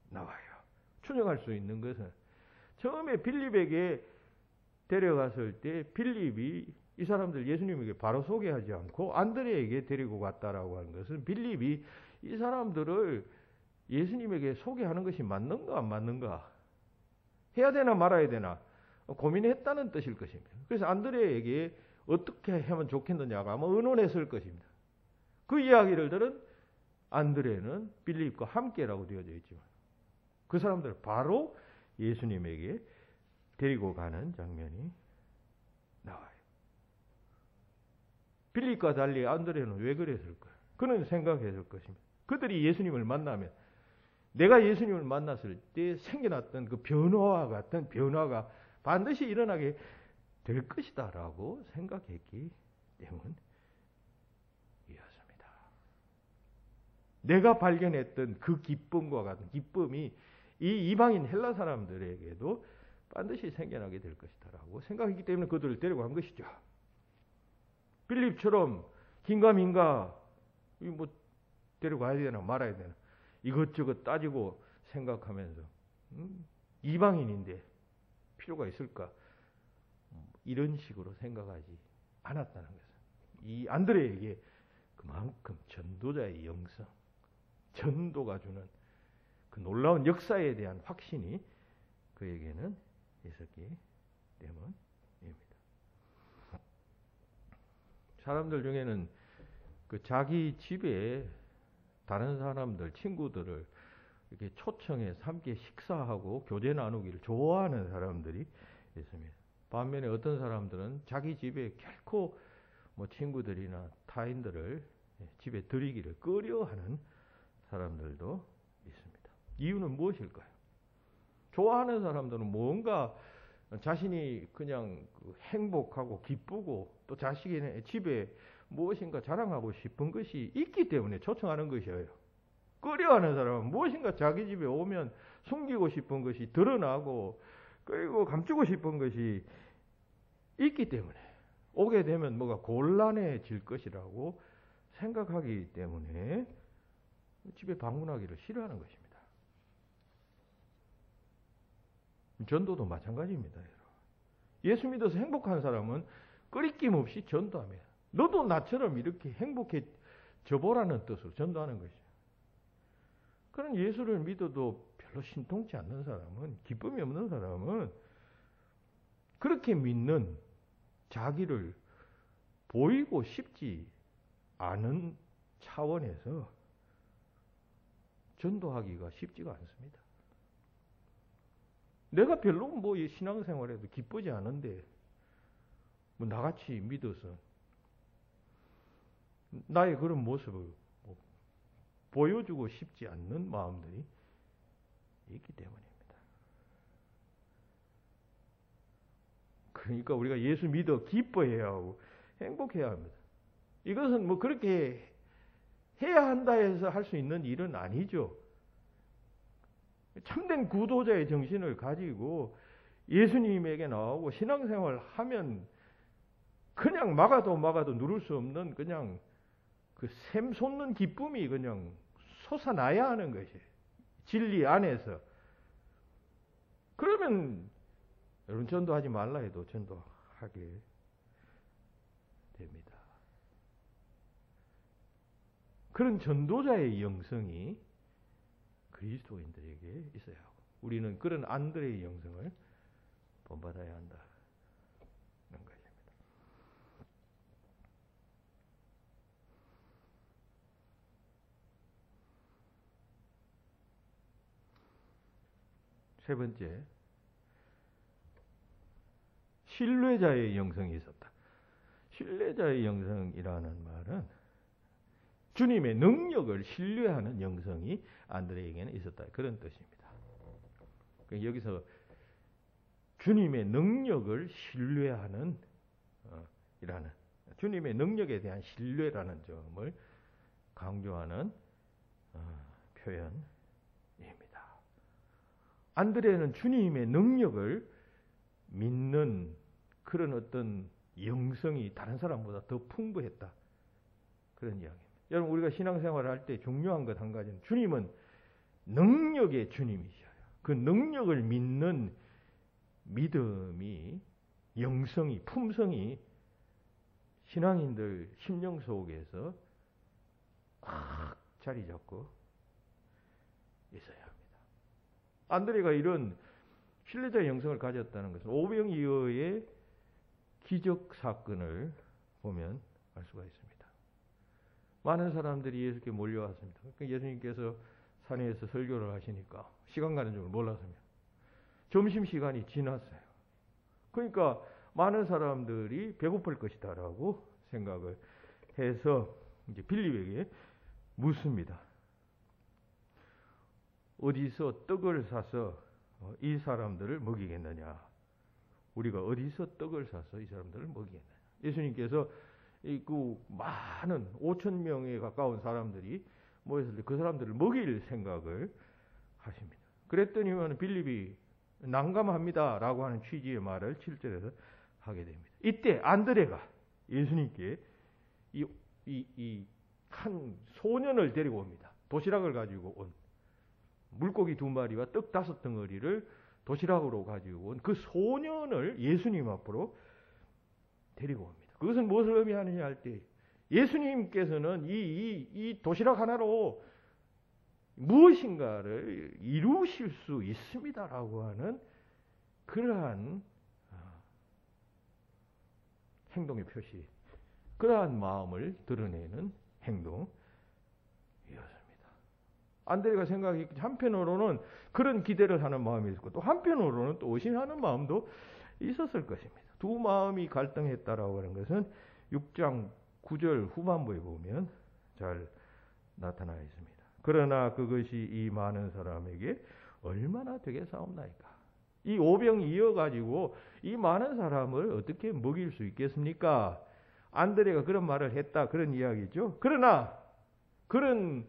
나와요. 추정할 수 있는 것은 처음에 빌립에게 데려갔을 때 빌립이 이 사람들 예수님에게 바로 소개하지 않고 안드레에게 데리고 갔다라고 하는 것은 빌립이 이 사람들을 예수님에게 소개하는 것이 맞는가 안 맞는가 해야 되나 말아야 되나 고민했다는 뜻일 것입니다. 그래서 안드레에게 어떻게 하면 좋겠느냐가 아마 의논했을 것입니다. 그 이야기를 들은 안드레는 빌립과 함께라고 되어져 있지만 그 사람들 바로 예수님에게 데리고 가는 장면이 나와요. 빌립과 달리 안드레는 왜 그랬을까요? 그는 생각했을 것입니다. 그들이 예수님을 만나면 내가 예수님을 만났을 때 생겨났던 그 변화와 같은 변화가 반드시 일어나게 될 것이다 라고 생각했기 때문이었습니다. 내가 발견했던 그 기쁨과 같은 기쁨이 이 이방인 헬라 사람들에게도 반드시 생겨나게 될 것이다 라고 생각했기 때문에 그들을 데리고 간 것이죠. 빌립처럼 긴가민가 뭐 데려가야 되나 말아야 되나 이것저것 따지고 생각하면서 이방인인데 필요가 있을까 이런 식으로 생각하지 않았다는 것은 이 안드레에게 그만큼 전도자의 영성, 전도가 주는 그 놀라운 역사에 대한 확신이 그에게는 있었기 때문입니다. 사람들 중에는 그 자기 집에 다른 사람들, 친구들을 이렇게 초청해서 함께 식사하고 교제 나누기를 좋아하는 사람들이 있습니다. 반면에 어떤 사람들은 자기 집에 결코 뭐 친구들이나 타인들을 집에 들이기를 꺼려하는 사람들도 있습니다. 이유는 무엇일까요? 좋아하는 사람들은 뭔가 자신이 그냥 행복하고 기쁘고 또 자신의 집에 무엇인가 자랑하고 싶은 것이 있기 때문에 초청하는 것이에요. 꺼려하는 사람은 무엇인가 자기 집에 오면 숨기고 싶은 것이 드러나고 그리고 감추고 싶은 것이 있기 때문에 오게 되면 뭐가 곤란해질 것이라고 생각하기 때문에 집에 방문하기를 싫어하는 것입니다. 전도도 마찬가지입니다. 예수 믿어서 행복한 사람은 꺼리낌 없이 전도합니다. 너도 나처럼 이렇게 행복해져 보라는 뜻으로 전도하는 것이죠. 그런 예수를 믿어도 별로 신통치 않는 사람은, 기쁨이 없는 사람은 그렇게 믿는 자기를 보이고 싶지 않은 차원에서 전도하기가 쉽지가 않습니다. 내가 별로 뭐 신앙생활에도 기쁘지 않은데 뭐 나같이 믿어서 나의 그런 모습을 보여주고 싶지 않는 마음들이 있기 때문입니다. 그러니까 우리가 예수 믿어 기뻐해야 하고 행복해야 합니다. 이것은 뭐 그렇게 해야 한다 해서 할 수 있는 일은 아니죠. 참된 구도자의 정신을 가지고 예수님에게 나오고 신앙생활 하면 그냥 막아도 누를 수 없는 그냥 그 샘솟는 기쁨이 그냥 솟아나야 하는 것이에요. 진리 안에서. 그러면 여러분 전도하지 말라 해도 전도하게 됩니다. 그런 전도자의 영성이 그리스도인들에게 있어야 하고 우리는 그런 안드레의 영성을 본받아야 한다는 것입니다. 세 번째, 신뢰자의 영성이 있었다. 신뢰자의 영성이라는 말은 주님의 능력을 신뢰하는 영성이 안드레에게는 있었다. 그런 뜻입니다. 여기서 주님의 능력을 신뢰하는 이라는 주님의 능력에 대한 신뢰라는 점을 강조하는 표현입니다. 안드레는 주님의 능력을 믿는 그런 어떤 영성이 다른 사람보다 더 풍부했다. 그런 이야기입니다. 여러분 우리가 신앙생활을 할 때 중요한 것 한 가지는 주님은 능력의 주님이셔요. 그 능력을 믿는 믿음이 영성이 품성이 신앙인들 심령 속에서 꽉 자리 잡고 있어야 합니다. 안드레가 이런 신뢰자의 영성을 가졌다는 것은 오병이어의 기적 사건을 보면 알 수가 있습니다. 많은 사람들이 예수께 몰려왔습니다. 그러니까 예수님께서 산에서 설교를 하시니까 시간 가는 줄 몰랐습니다. 점심시간이 지났어요. 그러니까 많은 사람들이 배고플 것이다라고 생각을 해서 이제 빌립에게 묻습니다. 어디서 떡을 사서 이 사람들을 먹이겠느냐? 우리가 어디서 떡을 사서 이 사람들을 먹이겠느냐? 예수님께서 그 많은 5,000명에 가까운 사람들이 모였을 때 그 사람들을 먹일 생각을 하십니다. 그랬더니만 빌립이 난감합니다라고 하는 취지의 말을 7절에서 하게 됩니다. 이때 안드레가 예수님께 이 한 소년을 데리고 옵니다. 도시락을 가지고 온 물고기 2마리와 떡 5덩어리를 도시락으로 가지고 온 그 소년을 예수님 앞으로 데리고 옵니다. 그것은 무엇을 의미하느냐 할 때 예수님께서는 이 도시락 하나로 무엇인가를 이루실 수 있습니다라고 하는 그러한 행동의 표시, 그러한 마음을 드러내는 행동이었습니다. 안드레가 생각했기 한편으로는 그런 기대를 하는 마음이 있었고 또 한편으로는 또 의심하는 마음도 있었을 것입니다. 두 마음이 갈등했다라고 하는 것은 6장 9절 후반부에 보면 잘 나타나 있습니다. 그러나 그것이 이 많은 사람에게 얼마나 되겠사옵나이까. 이 오병 이어가지고 이 많은 사람을 어떻게 먹일 수 있겠습니까? 안드레가 그런 말을 했다, 그런 이야기죠. 그러나 그런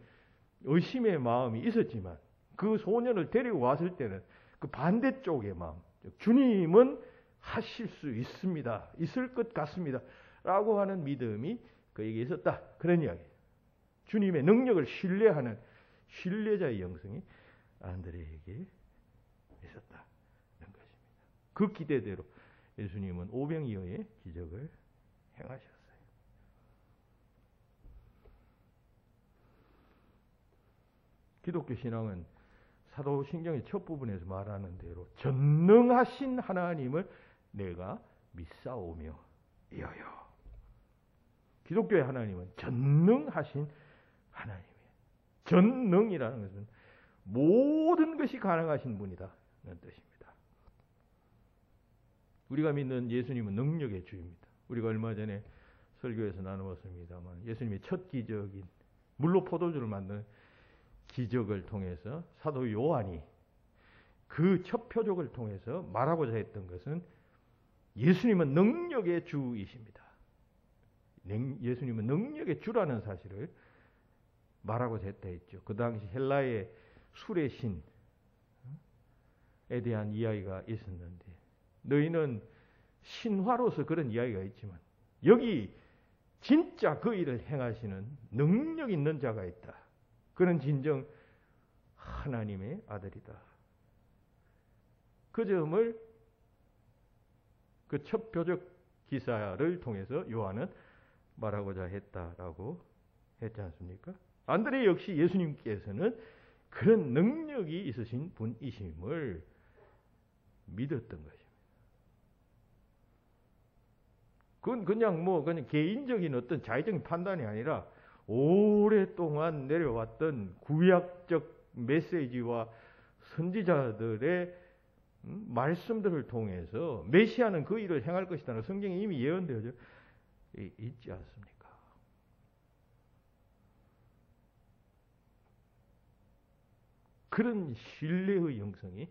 의심의 마음이 있었지만 그 소년을 데리고 왔을 때는 그 반대쪽의 마음, 주님은 하실 수 있습니다, 있을 것 같습니다 라고 하는 믿음이 그에게 있었다, 그런 이야기예요. 주님의 능력을 신뢰하는 신뢰자의 영성이 안드레에게 있었다는 것입니다. 그 기대대로 예수님은 오병이어의 기적을 행하셨어요. 기독교 신앙은 사도신경의 첫 부분에서 말하는 대로 전능하신 하나님을 내가 믿사오며 이어요. 기독교의 하나님은 전능하신 하나님이에요. 전능이라는 것은 모든 것이 가능하신 분이다는 뜻입니다. 우리가 믿는 예수님은 능력의 주입니다. 우리가 얼마 전에 설교에서 나누었습니다만 예수님의 첫 기적인 물로 포도주를 만드는 기적을 통해서 사도 요한이 그 첫 표적을 통해서 말하고자 했던 것은 예수님은 능력의 주이십니다. 예수님은 능력의 주라는 사실을 말하고자 했다 했죠. 그 당시 헬라의 술의 신에 대한 이야기가 있었는데 너희는 신화로서 그런 이야기가 있지만 여기 진짜 그 일을 행하시는 능력 있는 자가 있다. 그는 진정 하나님의 아들이다. 그 점을 그 첫 표적 기사를 통해서 요한은 말하고자 했다라고 했지 않습니까? 안드레 역시 예수님께서는 그런 능력이 있으신 분이심을 믿었던 것입니다. 그건 그냥 개인적인 어떤 자의적인 판단이 아니라 오랫동안 내려왔던 구약적 메시지와 선지자들의 말씀들을 통해서 메시아는 그 일을 행할 것이라는 성경에 이미 예언되어져 있지 않습니까? 그런 신뢰의 영성이,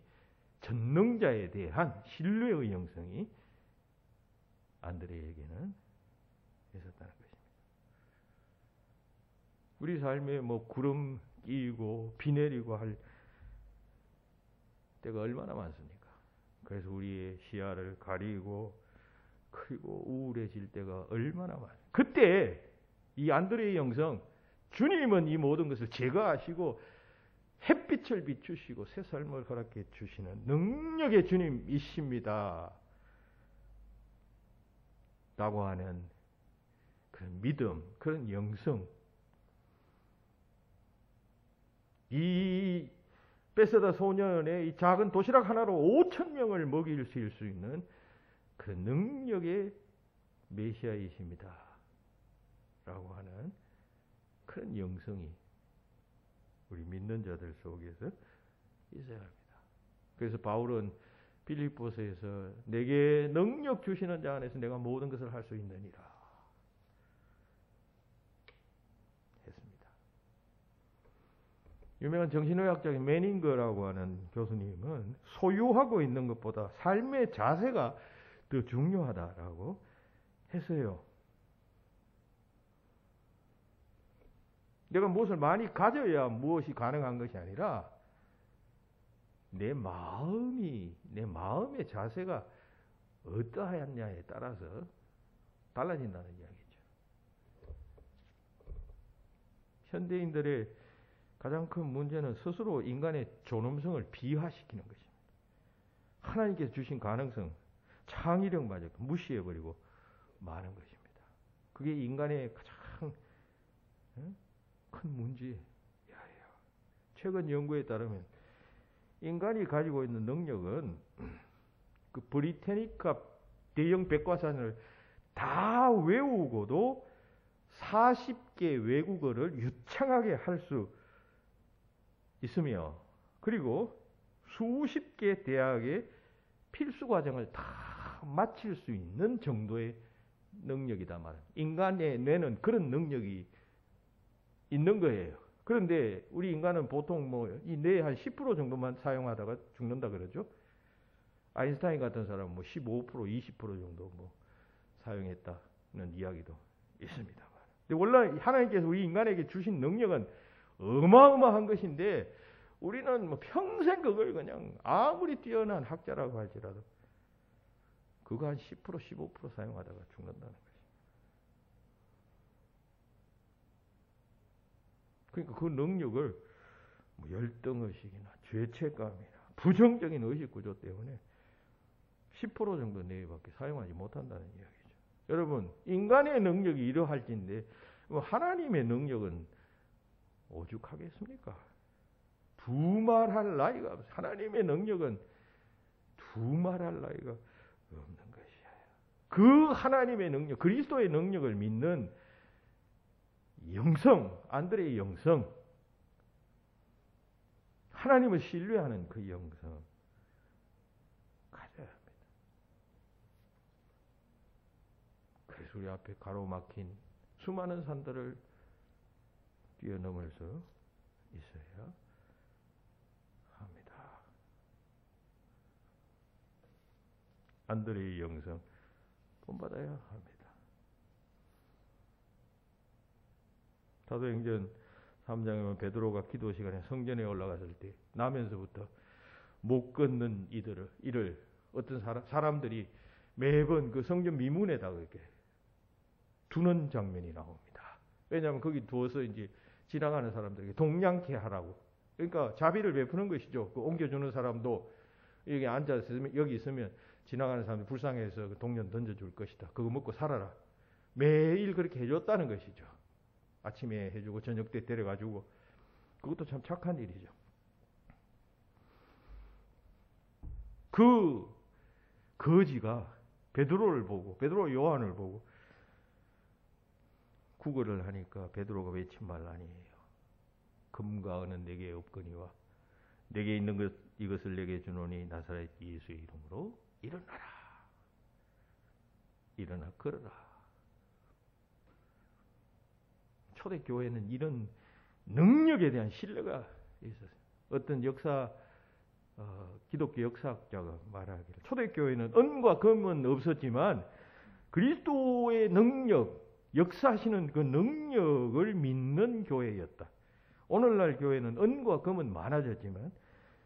전능자에 대한 신뢰의 영성이 안드레에게는 있었다는 것입니다. 우리 삶에 구름 끼고 비 내리고 할 때가 얼마나 많습니까? 그래서 우리의 시야를 가리고 그리고 우울해질 때가 얼마나 많아요. 그때 이 안드레의 영성, 주님은 이 모든 것을 제거하시고 햇빛을 비추시고 새 삶을 허락해 주시는 능력의 주님이십니다 라고 하는 그런 믿음, 그런 영성, 이 베세다 소년의 이 작은 도시락 하나로 5,000명을 먹일 수 있는 그 능력의 메시아이십니다 라고 하는 그런 영성이 우리 믿는 자들 속에서 있어야 합니다. 그래서 바울은 빌립보서에서 내게 능력 주시는 자 안에서 내가 모든 것을 할 수 있느니라 했습니다. 유명한 정신의학자인 매닝거라고 하는 교수님은 소유하고 있는 것보다 삶의 자세가 더 중요하다라고 했어요. 내가 무엇을 많이 가져야 무엇이 가능한 것이 아니라 내 마음의 자세가 어떠하였냐에 따라서 달라진다는 이야기죠. 현대인들의 가장 큰 문제는 스스로 인간의 존엄성을 비하시키는 것입니다. 하나님께서 주신 가능성, 창의력마저 무시해버리고 마는 것입니다. 그게 인간의 가장 큰 문제예요. 최근 연구에 따르면 인간이 가지고 있는 능력은 그 브리테니카 대형 백과사전을 다 외우고도 40개 외국어를 유창하게 할 수 있으며, 그리고 수십 개 대학의 필수 과정을 다 마칠 수 있는 정도의 능력이다 말이에요. 인간의 뇌는 그런 능력이 있는 거예요. 그런데 우리 인간은 보통 뭐 이 뇌 한 10% 정도만 사용하다가 죽는다 그러죠. 아인슈타인 같은 사람은 뭐 15%, 20% 정도 뭐 사용했다는 이야기도 있습니다. 근데 원래 하나님께서 우리 인간에게 주신 능력은 어마어마한 것인데, 우리는 뭐 평생 그걸 그냥 아무리 뛰어난 학자라고 할지라도 그거 한 10%, 15% 사용하다가 죽는다는 거죠. 그러니까 그 능력을 뭐 열등의식이나 죄책감이나 부정적인 의식구조 때문에 10% 정도 내외밖에 사용하지 못한다는 이야기죠. 여러분, 인간의 능력이 이러할진데 하나님의 능력은 오죽하겠습니까? 두말할 나위가 없어요. 하나님의 능력은 두말할 나위가 없는 것이에요. 그 하나님의 능력, 그리스도의 능력을 믿는 영성, 안드레의 영성, 하나님을 신뢰하는 그 영성 가져야 합니다. 그래서 우리 앞에 가로막힌 수많은 산들을 뛰어넘을 수 있어야 합니다. 안드레의 영성 본받아야 합니다. 사도행전 3장에 보면 베드로가 기도 시간에 성전에 올라갔을 때 나면서부터 못 걷는 이를 어떤 사람들이 매번 그 성전 미문에다가 이렇게 두는 장면이 나옵니다. 왜냐하면 거기 두어서 이제 지나가는 사람들에게 동냥케 하라고. 그러니까 자비를 베푸는 것이죠. 그 옮겨주는 사람도 여기 앉아서 여기 있으면 지나가는 사람이 불쌍해서 그 동전 던져줄 것이다. 그거 먹고 살아라. 매일 그렇게 해줬다는 것이죠. 아침에 해주고 저녁 때 데려가지고. 그것도 참 착한 일이죠. 그 거지가 베드로를 보고, 베드로 요한을 보고 구걸을 하니까 베드로가 외친 말 아니에요. 금과 은은 내게 없거니와 내게 있는 이것을 내게 주노니 나사렛 예수의 이름으로 일어나라. 일어나 걸어라. 초대교회는 이런 능력에 대한 신뢰가 있었어요. 어떤 기독교 역사학자가 말하기를 초대교회는 은과 금은 없었지만 그리스도의 능력, 역사하시는 그 능력을 믿는 교회였다. 오늘날 교회는 은과 금은 많아졌지만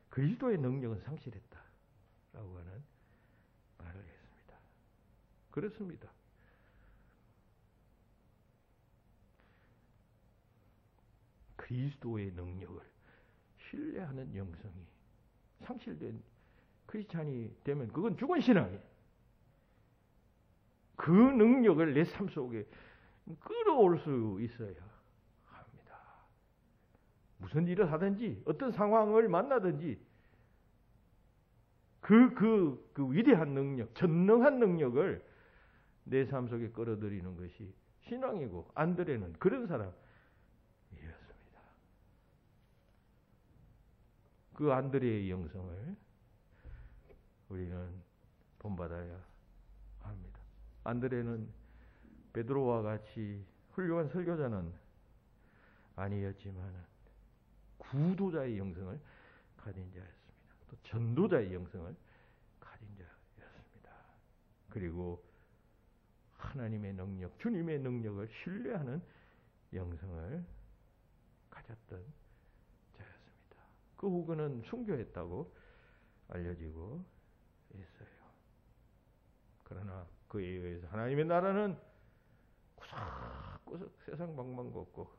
그리스도의 능력은 상실했다. 라고 하는 말을 했습니다. 그렇습니다. 그리스도의 능력을 신뢰하는 영성이 상실된 크리스찬이 되면 그건 죽은 신앙이에요. 그 능력을 내 삶 속에 끌어올 수 있어야 합니다. 무슨 일을 하든지 어떤 상황을 만나든지 그 위대한 능력, 전능한 능력을 내 삶 속에 끌어들이는 것이 신앙이고, 안드레는 그런 사람이었습니다. 그 안드레의 영성을 우리는 본받아야 합니다. 안드레는 베드로와 같이 훌륭한 설교자는 아니었지만 구도자의 영성을 가진 자였습니다. 또 전도자의 영성을 가진 자였습니다. 그리고 하나님의 능력, 주님의 능력을 신뢰하는 영성을 가졌던 자였습니다. 그 후 그는 순교했다고 알려지고 있어요. 그러나 그에 의해서 하나님의 나라는 구석구석 세상 방방곡곡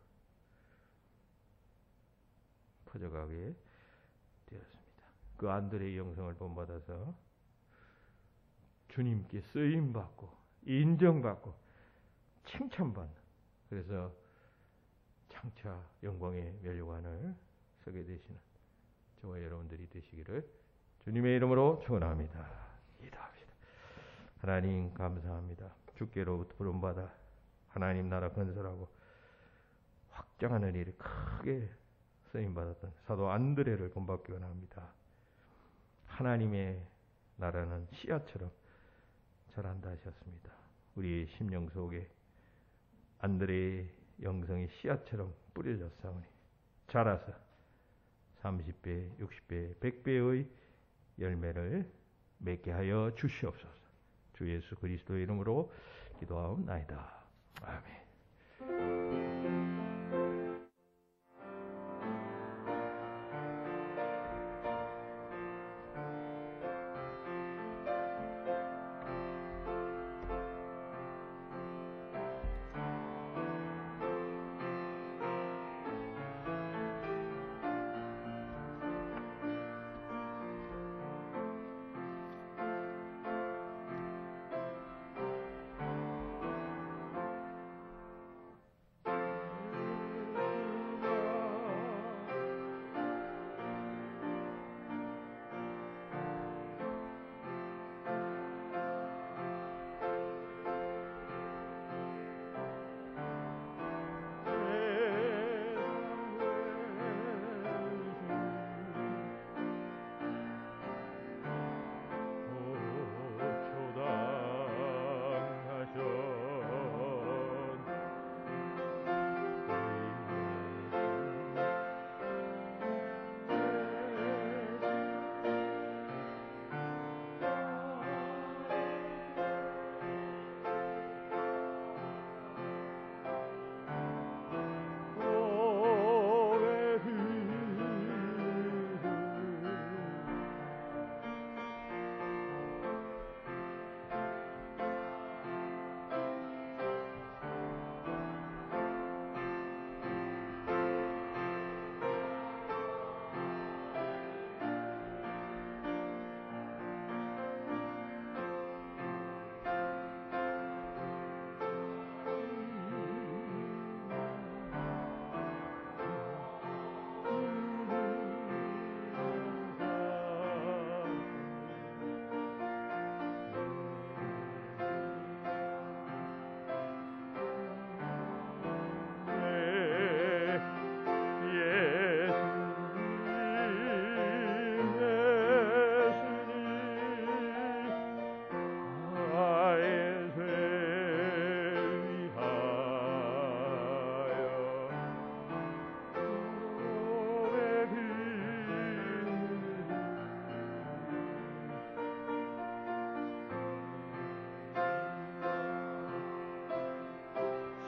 퍼져가게 되었습니다. 그 안드레의 영성을 본받아서 주님께 쓰임받고 인정받고 칭찬받는, 그래서 장차 영광의 면류관을 서게 되시는 저와 여러분들이 되시기를 주님의 이름으로 축원합니다. 기도합시다. 하나님 감사합니다. 주께로부터 부름받아 하나님 나라 건설하고 확장하는 일이 크게 쓰임받았던 사도 안드레를 본받기 원합니다. 하나님의 나라는 씨앗처럼 자란다 하셨습니다. 우리 심령 속에 안드레의 영성이 씨앗처럼 뿌려졌사오니 자라서 30배, 60배, 100배의 열매를 맺게 하여 주시옵소서. 주 예수 그리스도의 이름으로 기도하옵나이다. 아멘.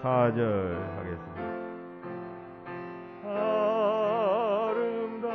사절 하겠습니다. 아름답다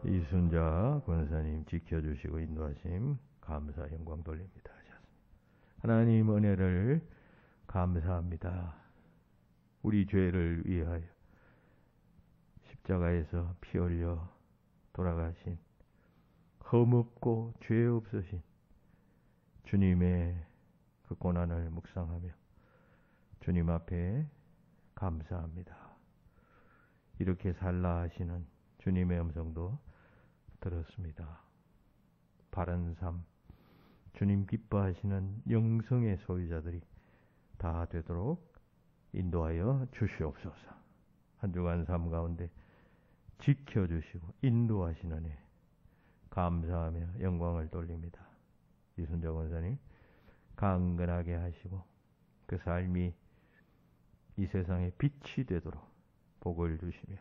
이순자 권사님 지켜주시고 인도하심 감사 영광 돌립니다. 하나님 은혜를 감사합니다. 우리 죄를 위하여 십자가에서 피 흘려 돌아가신 흠없고 죄 없으신 주님의 그 고난을 묵상하며 주님 앞에 감사합니다. 이렇게 살라 하시는 주님의 음성도 들었습니다. 바른 삶, 주님 기뻐하시는 영성의 소유자들이 다 되도록 인도하여 주시옵소서. 한 주간 삶 가운데 지켜주시고 인도하시느니 감사하며 영광을 돌립니다. 이순재 권사님 강건하게 하시고 그 삶이 이 세상에 빛이 되도록 복을 주시며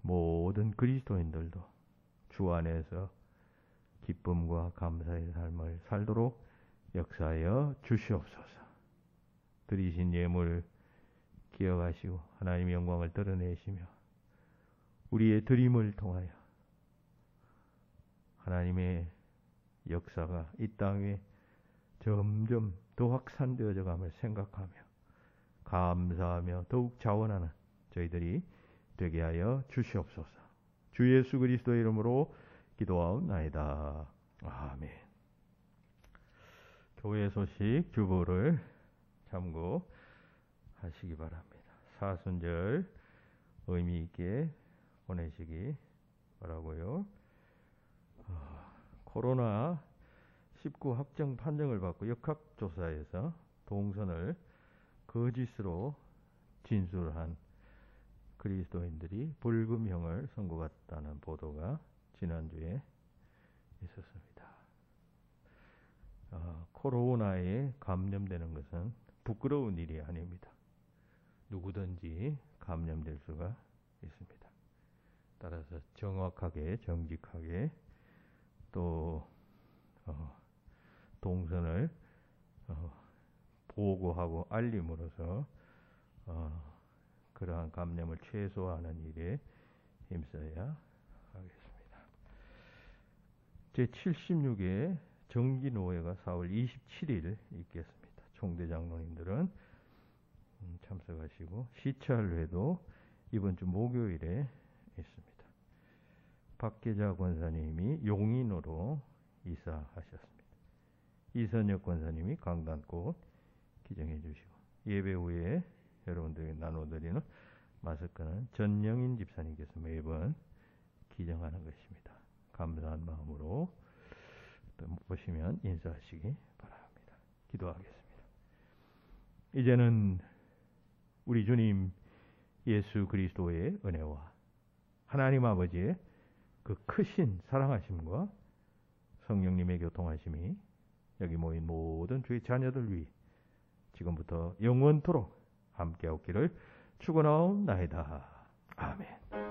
모든 그리스도인들도 주 안에서 기쁨과 감사의 삶을 살도록 역사하여 주시옵소서. 드리신 예물 기억하시고 하나님의 영광을 드러내시며 우리의 드림을 통하여 하나님의 역사가 이 땅에 점점 더 확산되어져 감을 생각하며 감사하며 더욱 자원하는 저희들이 되게 하여 주시옵소서. 주 예수 그리스도의 이름으로 기도하옵나이다. 아멘. 교회 소식 주보를 참고하시기 바랍니다. 사순절 의미 있게 보내시기 바라고요. 코로나 19 확정 판정을 받고 역학조사에서 동선을 거짓으로 진술한 그리스도인들이 벌금형을 선고받았다는 보도가 지난주에 있었습니다. 코로나에 감염되는 것은 부끄러운 일이 아닙니다. 누구든지 감염될 수가 있습니다. 따라서 정확하게 정직하게 또 동선을 보고하고 알림으로써 그러한 감염을 최소화하는 일에 힘써야 하겠습니다. 제76회 정기노회가 4월 27일 있겠습니다. 총대장로님들은 참석하시고 시찰회도 이번 주 목요일에 있습니다. 박계자 권사님이 용인으로 이사하셨습니다. 이선혁 권사님이 강단꽃 기정해 주시고 예배 후에 여러분들에게 나눠드리는 마스크는 전영인 집사님께서 매번 기정하는 것입니다. 감사한 마음으로 또 보시면 인사하시기 바랍니다. 기도하겠습니다. 이제는 우리 주님 예수 그리스도의 은혜와 하나님 아버지의 그 크신 사랑하심과 성령님의 교통하심이 여기 모인 모든 주의 자녀들 위해 지금부터 영원토록 함께 없기를 축원하옵나이다. 아멘.